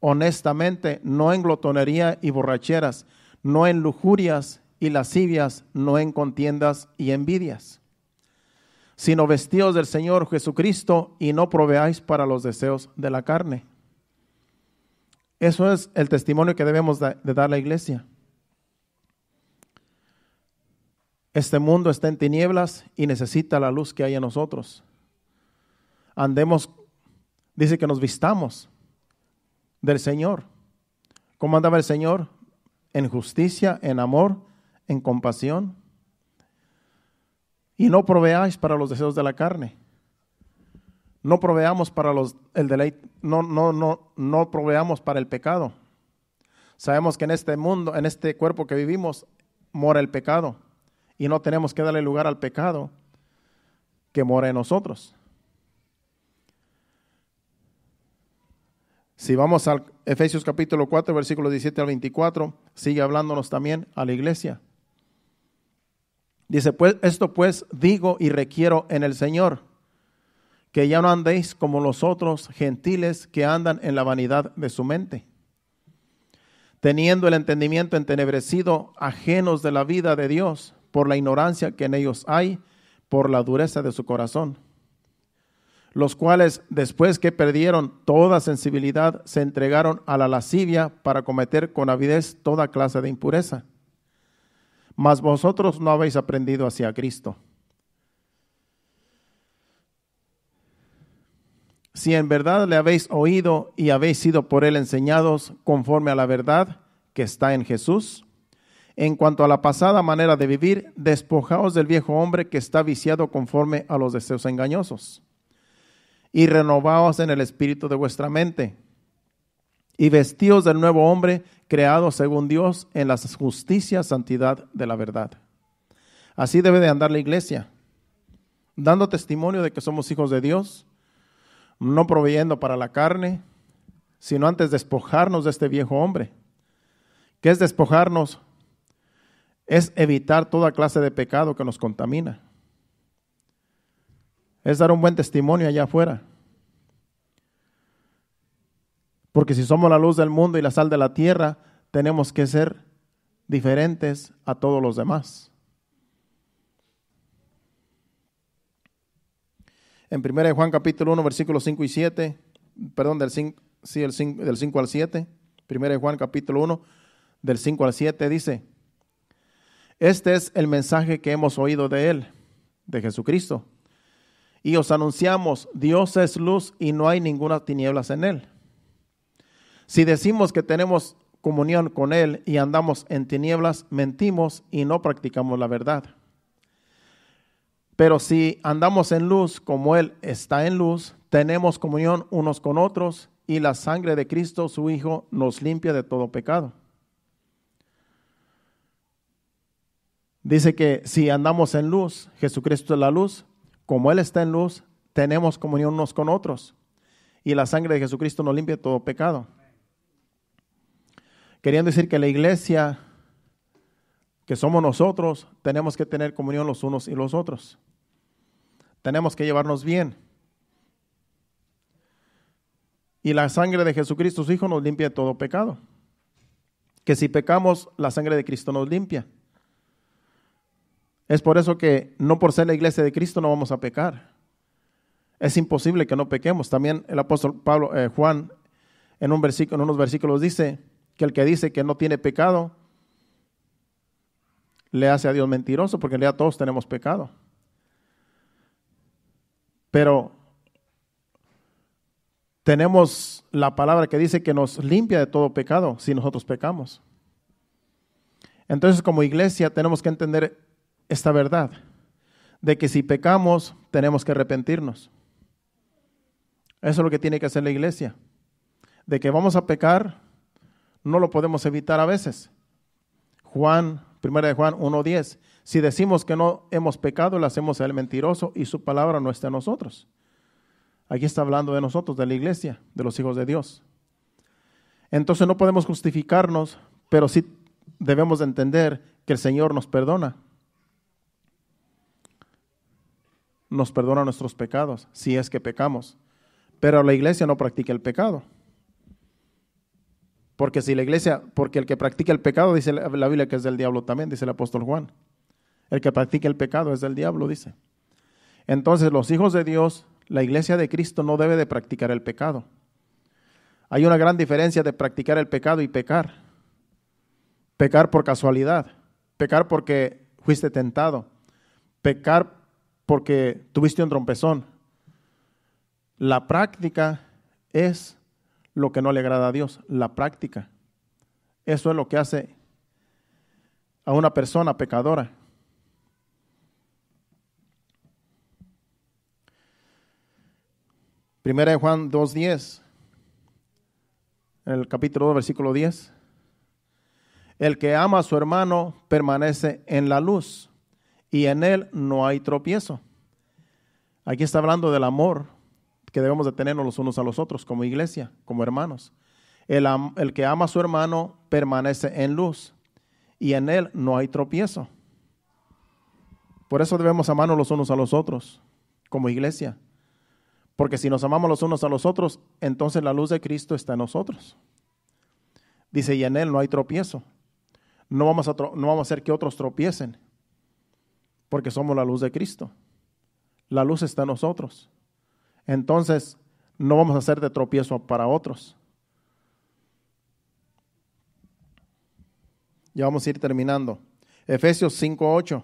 honestamente, no en glotonería y borracheras, no en lujurias y lascivias, no en contiendas y envidias, sino vestidos del Señor Jesucristo y no proveáis para los deseos de la carne. Eso es el testimonio que debemos de dar la iglesia. Este mundo está en tinieblas y necesita la luz que hay en nosotros. Andemos, dice que nos vistamos del Señor. ¿Cómo andaba el Señor? En justicia, en amor, en compasión. Y no proveáis para los deseos de la carne. No proveamos para el deleite, no proveamos para el pecado. Sabemos que en este mundo, en este cuerpo que vivimos, mora el pecado. Y no tenemos que darle lugar al pecado que mora en nosotros. Si vamos a Efesios capítulo 4, versículos 17 al 24, sigue hablándonos también a la iglesia. Dice, pues esto pues digo y requiero en el Señor, que ya no andéis como los otros gentiles que andan en la vanidad de su mente, teniendo el entendimiento entenebrecido, ajenos de la vida de Dios, por la ignorancia que en ellos hay, por la dureza de su corazón, los cuales después que perdieron toda sensibilidad, se entregaron a la lascivia para cometer con avidez toda clase de impureza. Mas vosotros no habéis aprendido hacia Cristo. Si en verdad le habéis oído y habéis sido por él enseñados conforme a la verdad que está en Jesús, en cuanto a la pasada manera de vivir, despojaos del viejo hombre que está viciado conforme a los deseos engañosos, y renovaos en el espíritu de vuestra mente, y vestíos del nuevo hombre creado según Dios en la justicia, santidad de la verdad. Así debe de andar la iglesia, dando testimonio de que somos hijos de Dios, no proveyendo para la carne, sino antes despojarnos de este viejo hombre. ¿Qué es despojarnos? Es evitar toda clase de pecado que nos contamina. Es dar un buen testimonio allá afuera. Porque si somos la luz del mundo y la sal de la tierra, tenemos que ser diferentes a todos los demás. En 1 Juan capítulo 1, versículos 5 y 7, perdón, del 5 al 7, 1 Juan capítulo 1, del 5 al 7 dice, este es el mensaje que hemos oído de él, de Jesucristo, y os anunciamos, Dios es luz y no hay ninguna tinieblas en él. Si decimos que tenemos comunión con él y andamos en tinieblas, mentimos y no practicamos la verdad. Pero si andamos en luz como él está en luz, tenemos comunión unos con otros y la sangre de Cristo, su Hijo, nos limpia de todo pecado. Dice que si andamos en luz, Jesucristo es la luz, como él está en luz, tenemos comunión unos con otros y la sangre de Jesucristo nos limpia de todo pecado. queriendo decir que la iglesia, que somos nosotros, tenemos que tener comunión los unos y los otros. Tenemos que llevarnos bien. Y la sangre de Jesucristo, su Hijo, nos limpia de todo pecado. Que si pecamos, la sangre de Cristo nos limpia. Es por eso que no por ser la iglesia de Cristo no vamos a pecar. Es imposible que no pequemos. También el apóstol Juan en unos versículos dice que el que dice que no tiene pecado le hace a Dios mentiroso, porque en realidad todos tenemos pecado. Pero tenemos la palabra que dice que nos limpia de todo pecado si nosotros pecamos. Entonces, como iglesia tenemos que entender esta verdad, de que si pecamos tenemos que arrepentirnos. Eso es lo que tiene que hacer la iglesia. De que vamos a pecar, no lo podemos evitar a veces. 1 de Juan 1:10, si decimos que no hemos pecado, le hacemos a él mentiroso y su palabra no está en nosotros. Aquí está hablando de nosotros, de la iglesia, de los hijos de Dios. Entonces no podemos justificarnos, pero sí debemos de entender que el Señor nos perdona. Nos perdona nuestros pecados, si es que pecamos. Pero la iglesia no practica el pecado. Porque el que practica el pecado, dice la Biblia que es del diablo también, dice el apóstol Juan. El que practica el pecado es del diablo, dice. Entonces los hijos de Dios, la iglesia de Cristo no debe de practicar el pecado. Hay una gran diferencia de practicar el pecado y pecar. Pecar por casualidad, pecar porque fuiste tentado, pecar porque tuviste un trompezón. La práctica es lo que no le agrada a Dios, la práctica. Eso es lo que hace a una persona pecadora. Primera de Juan 2:10, en el capítulo 2, versículo 10. El que ama a su hermano permanece en la luz y en él no hay tropiezo. Aquí está hablando del amor que debemos de tenernos los unos a los otros como iglesia, como hermanos. El que ama a su hermano permanece en luz y en él no hay tropiezo. Por eso debemos amarnos los unos a los otros como iglesia. Porque si nos amamos los unos a los otros, entonces la luz de Cristo está en nosotros. Dice, y en él no hay tropiezo. No vamos a hacer que otros tropiecen, porque somos la luz de Cristo. La luz está en nosotros. Entonces, no vamos a hacer de tropiezo para otros. Ya vamos a ir terminando. Efesios 5:8.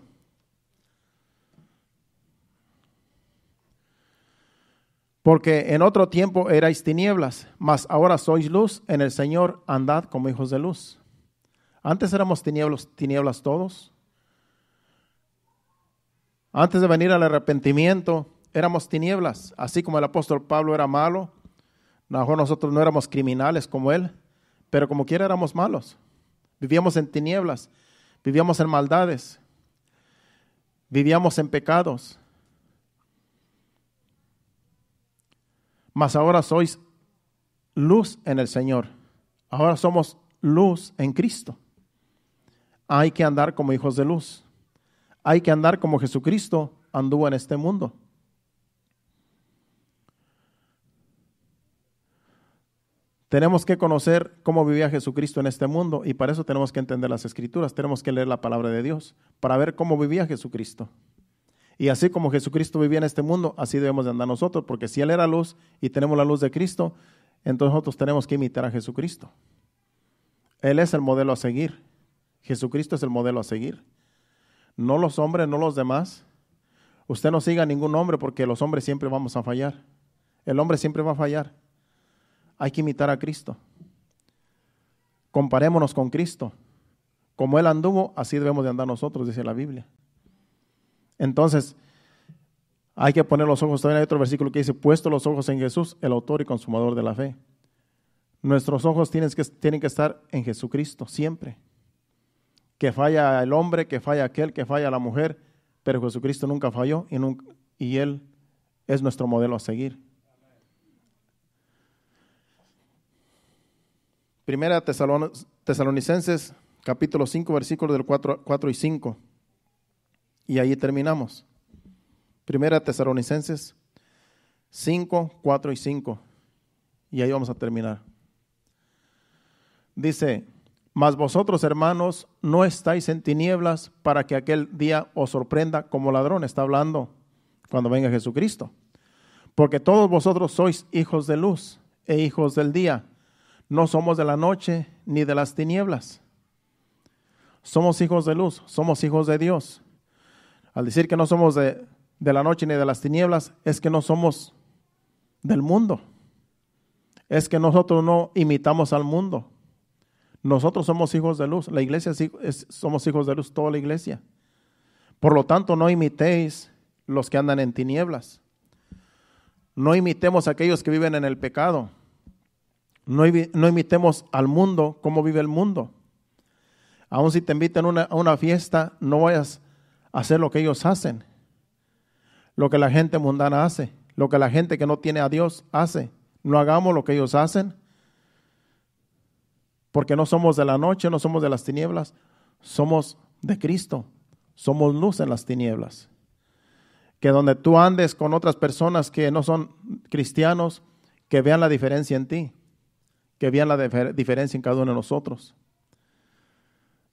Porque en otro tiempo erais tinieblas, mas ahora sois luz en el Señor, andad como hijos de luz. Antes éramos tinieblas todos. Antes de venir al arrepentimiento, éramos tinieblas, así como el apóstol Pablo era malo. A lo mejor nosotros no éramos criminales como él, pero como quiera éramos malos. Vivíamos en tinieblas, vivíamos en maldades, vivíamos en pecados. Mas ahora sois luz en el Señor. Ahora somos luz en Cristo. Hay que andar como hijos de luz. Hay que andar como Jesucristo anduvo en este mundo. Tenemos que conocer cómo vivía Jesucristo en este mundo y para eso tenemos que entender las Escrituras. Tenemos que leer la palabra de Dios para ver cómo vivía Jesucristo. Y así como Jesucristo vivía en este mundo, así debemos de andar nosotros, porque si Él era luz y tenemos la luz de Cristo, entonces nosotros tenemos que imitar a Jesucristo. Él es el modelo a seguir. Jesucristo es el modelo a seguir. No los hombres, no los demás. Usted no siga a ningún hombre porque los hombres siempre vamos a fallar. El hombre siempre va a fallar. Hay que imitar a Cristo. Comparémonos con Cristo. Como Él anduvo, así debemos de andar nosotros, dice la Biblia. Entonces, hay que poner los ojos. También hay otro versículo que dice, puesto los ojos en Jesús, el autor y consumador de la fe. Nuestros ojos tienen que estar en Jesucristo siempre. Que falla el hombre, que falla aquel, que falla la mujer, pero Jesucristo nunca falló y Él es nuestro modelo a seguir. Primera Tesalonicenses, capítulo 5, versículos del 4 y 5. Y ahí terminamos. Primera Tesalonicenses 5, 4 y 5. Y ahí vamos a terminar. Dice: mas vosotros, hermanos, no estáis en tinieblas para que aquel día os sorprenda como ladrón. Está hablando cuando venga Jesucristo. Porque todos vosotros sois hijos de luz e hijos del día. No somos de la noche ni de las tinieblas. Somos hijos de luz, somos hijos de Dios. Al decir que no somos de la noche ni de las tinieblas, es que no somos del mundo. Es que nosotros no imitamos al mundo. Nosotros somos hijos de luz. La iglesia somos hijos de luz, toda la iglesia. Por lo tanto, no imitéis los que andan en tinieblas. No imitemos a aquellos que viven en el pecado. No imitemos al mundo como vive el mundo. Aun si te invitan a una fiesta, no vayas a hacer lo que ellos hacen. Lo que la gente mundana hace. Lo que la gente que no tiene a Dios hace. No hagamos lo que ellos hacen. Porque no somos de la noche, no somos de las tinieblas. Somos de Cristo. Somos luz en las tinieblas. Que donde tú andes con otras personas que no son cristianos, que vean la diferencia en ti. Que vean la diferencia en cada uno de nosotros.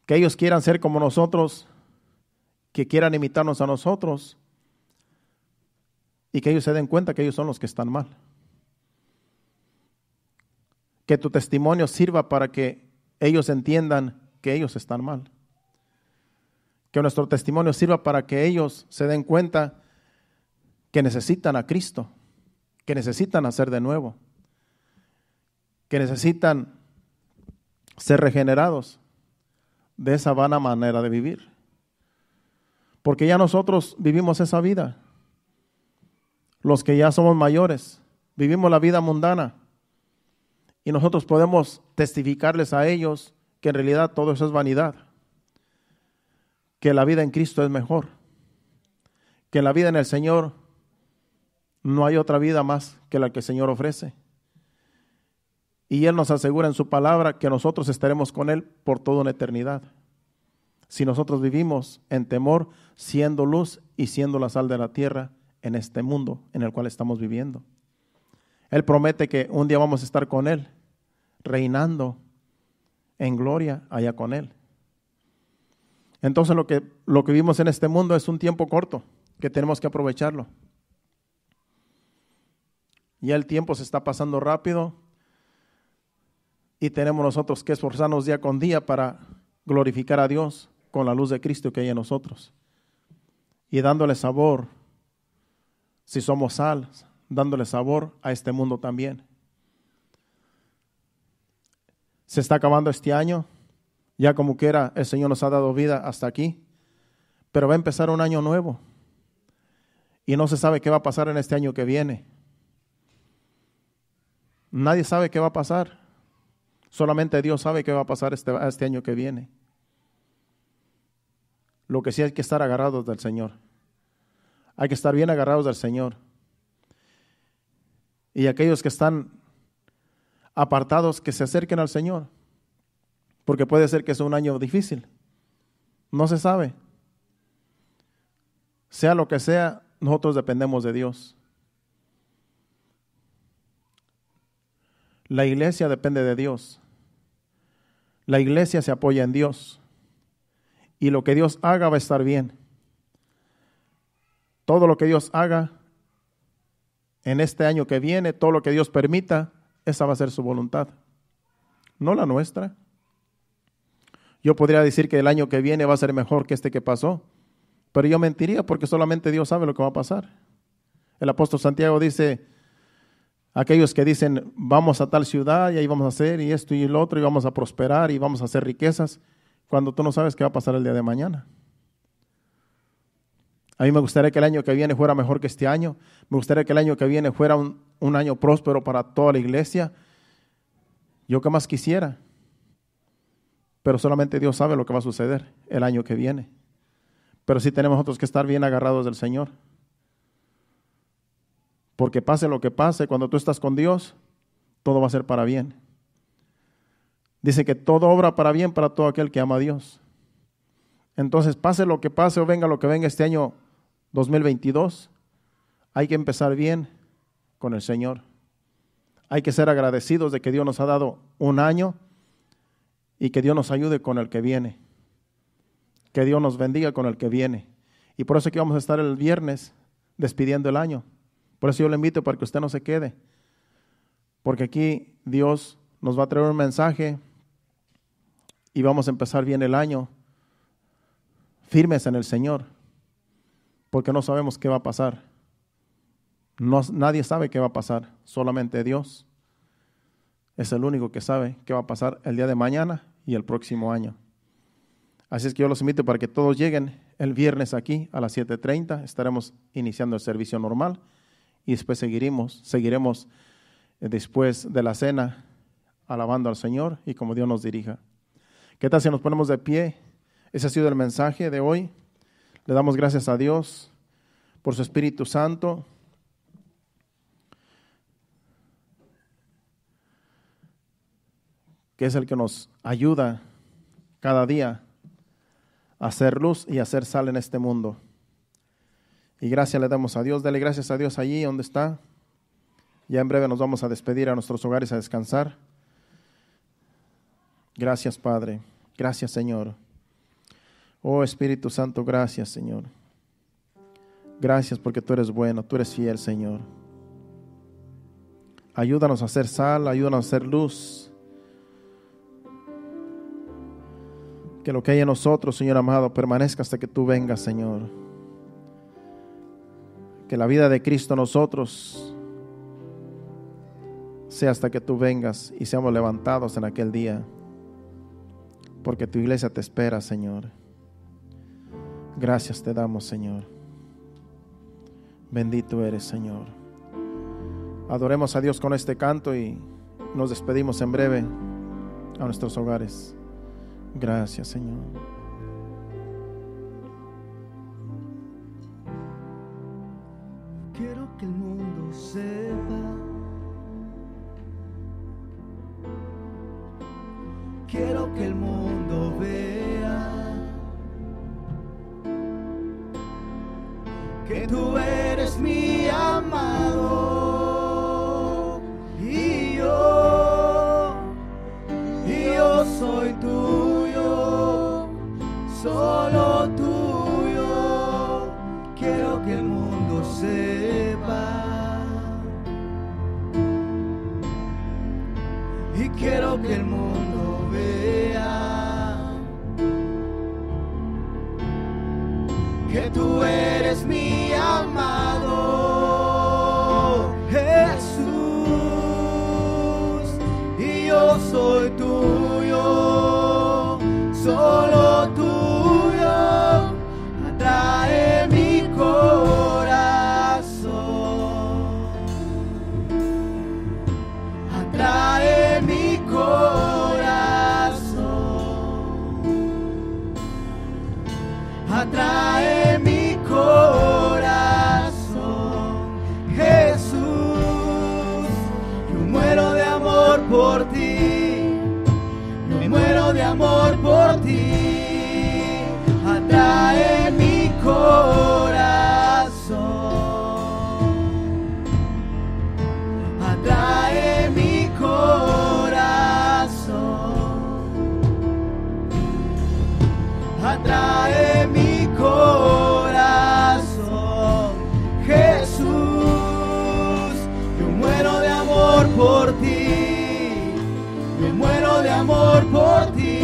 Que ellos quieran ser como nosotros, que quieran imitarnos a nosotros y que ellos se den cuenta que ellos son los que están mal. Que tu testimonio sirva para que ellos entiendan que ellos están mal. Que nuestro testimonio sirva para que ellos se den cuenta que necesitan a Cristo, que necesitan nacer de nuevo, que necesitan ser regenerados de esa vana manera de vivir. Porque ya nosotros vivimos esa vida. Los que ya somos mayores, vivimos la vida mundana. Y nosotros podemos testificarles a ellos que en realidad todo eso es vanidad. Que la vida en Cristo es mejor. Que la vida en el Señor no hay otra vida más que la que el Señor ofrece. Y Él nos asegura en su palabra que nosotros estaremos con Él por toda una eternidad. Si nosotros vivimos en temor, siendo luz y siendo la sal de la tierra en este mundo en el cual estamos viviendo. Él promete que un día vamos a estar con Él, reinando en gloria allá con Él. Entonces lo que vivimos en este mundo es un tiempo corto, que tenemos que aprovecharlo. Ya el tiempo se está pasando rápido y tenemos nosotros que esforzarnos día con día para glorificar a Dios con la luz de Cristo que hay en nosotros. Y dándole sabor, si somos sal, dándole sabor a este mundo también. Se está acabando este año, ya como quiera el Señor nos ha dado vida hasta aquí, pero va a empezar un año nuevo y no se sabe qué va a pasar en este año que viene. Nadie sabe qué va a pasar, solamente Dios sabe qué va a pasar este año que viene. Lo que sí hay que estar agarrados del Señor. Hay que estar bien agarrados del Señor. Y aquellos que están apartados, que se acerquen al Señor. Porque puede ser que sea un año difícil. No se sabe. Sea lo que sea, nosotros dependemos de Dios. La iglesia depende de Dios. La iglesia se apoya en Dios. Y lo que Dios haga va a estar bien. Todo lo que Dios haga en este año que viene, todo lo que Dios permita, esa va a ser su voluntad, no la nuestra. Yo podría decir que el año que viene va a ser mejor que este que pasó, pero yo mentiría porque solamente Dios sabe lo que va a pasar. El apóstol Santiago dice, aquellos que dicen, vamos a tal ciudad y ahí vamos a hacer y esto y lo otro y vamos a prosperar y vamos a hacer riquezas, cuando tú no sabes qué va a pasar el día de mañana. A mí me gustaría que el año que viene fuera mejor que este año. Me gustaría que el año que viene fuera un año próspero para toda la iglesia. Yo qué más quisiera. Pero solamente Dios sabe lo que va a suceder el año que viene. Pero sí tenemos nosotros que estar bien agarrados del Señor. Porque pase lo que pase, cuando tú estás con Dios, todo va a ser para bien. Dice que todo obra para bien para todo aquel que ama a Dios. Entonces, pase lo que pase o venga lo que venga este año 2022, hay que empezar bien con el Señor. Hay que ser agradecidos de que Dios nos ha dado un año y que Dios nos ayude con el que viene. Que Dios nos bendiga con el que viene. Y por eso aquí vamos a estar el viernes despidiendo el año. Por eso yo le invito para que usted no se quede. Porque aquí Dios nos va a traer un mensaje y vamos a empezar bien el año firmes en el Señor. Porque no sabemos qué va a pasar. Nadie sabe qué va a pasar, solamente Dios es el único que sabe qué va a pasar el día de mañana y el próximo año. Así es que yo los invito para que todos lleguen el viernes aquí a las 7:30, estaremos iniciando el servicio normal y después seguiremos después de la cena alabando al Señor y como Dios nos dirija. ¿Qué tal si nos ponemos de pie? Ese ha sido el mensaje de hoy. Le damos gracias a Dios por su Espíritu Santo. Que es el que nos ayuda cada día a hacer luz y a hacer sal en este mundo. Y gracias le damos a Dios. Dele gracias a Dios allí donde está. Ya en breve nos vamos a despedir a nuestros hogares a descansar. Gracias, Padre. Gracias, Señor. Oh, Espíritu Santo, gracias, Señor. Gracias porque tú eres bueno, tú eres fiel, Señor. Ayúdanos a hacer sal, ayúdanos a hacer luz. Que lo que hay en nosotros, Señor amado, permanezca hasta que tú vengas, Señor. Que la vida de Cristo en nosotros sea hasta que tú vengas y seamos levantados en aquel día. Porque tu iglesia te espera, Señor. Gracias te damos, Señor. Bendito eres, Señor. Adoremos a Dios con este canto y nos despedimos en breve a nuestros hogares. Gracias, Señor. Quiero que el mundo sepa, quiero que el mundo vea que tú eres mi amado y yo soy tuyo, solo tuyo. Quiero que el mundo sepa y quiero que el mundo vea que tú eres mi amado Jesús y yo soy tuyo, solo tuyo. Atrae mi corazón, atrae mi corazón, atrae mi corazón. Jesús, yo muero de amor por ti, yo muero de amor por ti. Atrae mi corazón, atrae mi corazón, atrae mi corazón. Jesús, yo muero de amor por ti, yo muero de amor por ti.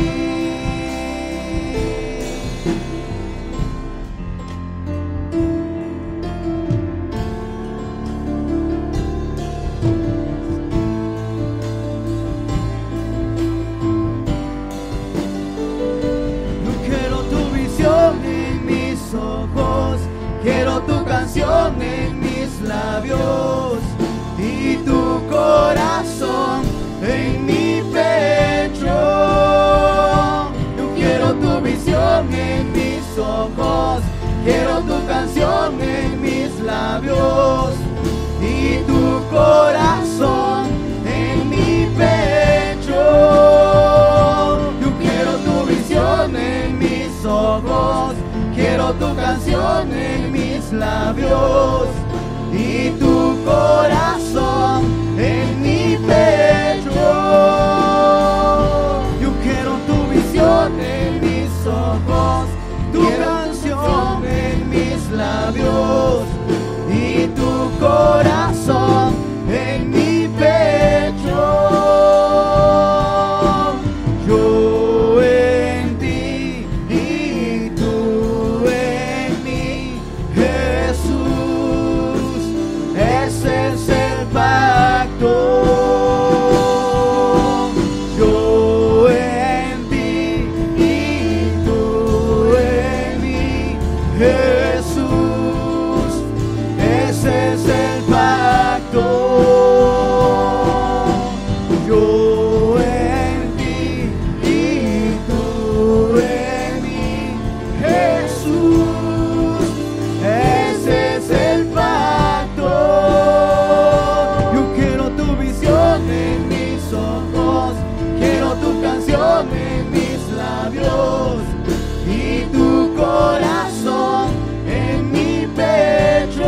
Quiero tu canción en mis labios y tu corazón en mi pecho. Yo quiero tu visión en mis ojos, quiero tu canción en mis labios y tu corazón en mi pecho. quiero tu canción en mis labios y tu corazón en mi pecho. Yo quiero tu visión en mis ojos, tu canción en mis labios y tu corazón en mi pecho. Yo en ti y tú en mí, Jesús, ese es el pacto. Yo en ti y tú en mí, Jesús, ese es el pacto. Yo en ti y tú en mí, Jesús, ese es el pacto. Yo quiero tu visión en mis ojos, quiero tu canción en mis labios y tu corazón en mi pecho.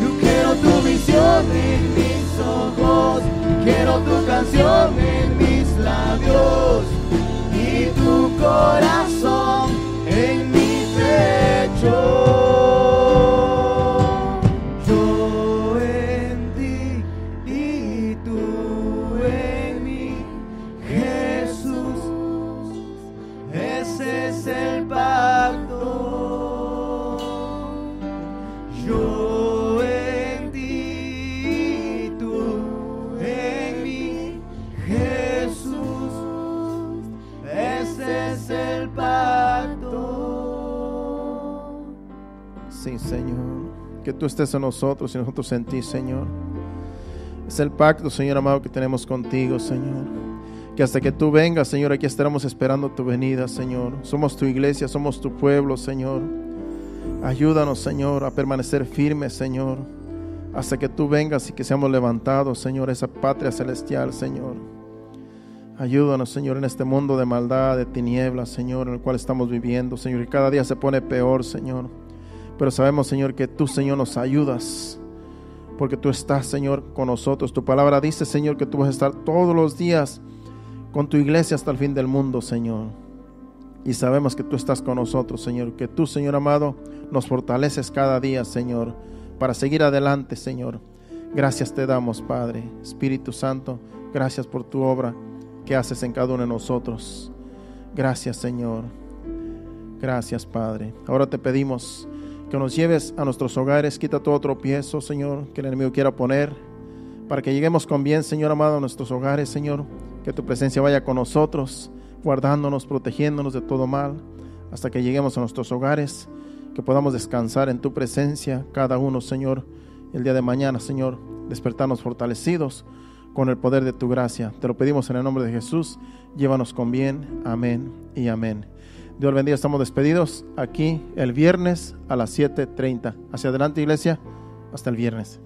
Yo quiero tu visión en mis ojos, quiero tu canción en mis labios y tu corazón en mi pecho. Yo en ti y tú en mí, Jesús, ese es el pacto. Yo en ti y tú en mí, Jesús, ese es el pacto. Sí, Señor, que tú estés en nosotros y nosotros en ti, Señor. Es el pacto, Señor amado, que tenemos contigo, Señor. Que hasta que tú vengas, Señor, aquí estaremos esperando tu venida, Señor. Somos tu iglesia, somos tu pueblo, Señor. Ayúdanos, Señor, a permanecer firmes, Señor, hasta que tú vengas y que seamos levantados, Señor, esa patria celestial, Señor. Ayúdanos, Señor, en este mundo de maldad, de tinieblas, Señor, en el cual estamos viviendo, Señor, y cada día se pone peor, Señor. Pero sabemos, Señor, que tú, Señor, nos ayudas, porque tú estás, Señor, con nosotros. Tu palabra dice, Señor, que tú vas a estar todos los días con tu iglesia hasta el fin del mundo, Señor. Y sabemos que tú estás con nosotros, Señor, que tú, Señor amado, nos fortaleces cada día, Señor, para seguir adelante, Señor. Gracias te damos, Padre. Espíritu Santo, gracias por tu obra que haces en cada uno de nosotros. Gracias, Señor. Gracias, Padre. Ahora te pedimos que nos lleves a nuestros hogares. Quita todo tropiezo, Señor, que el enemigo quiera poner, para que lleguemos con bien, Señor amado, a nuestros hogares, Señor. Que tu presencia vaya con nosotros, guardándonos, protegiéndonos de todo mal, hasta que lleguemos a nuestros hogares, que podamos descansar en tu presencia, cada uno, Señor. El día de mañana, Señor, despertarnos fortalecidos con el poder de tu gracia. Te lo pedimos en el nombre de Jesús. Llévanos con bien. Amén y amén. Dios bendiga. Estamos despedidos aquí el viernes a las 7:30. Hacia adelante, iglesia. Hasta el viernes.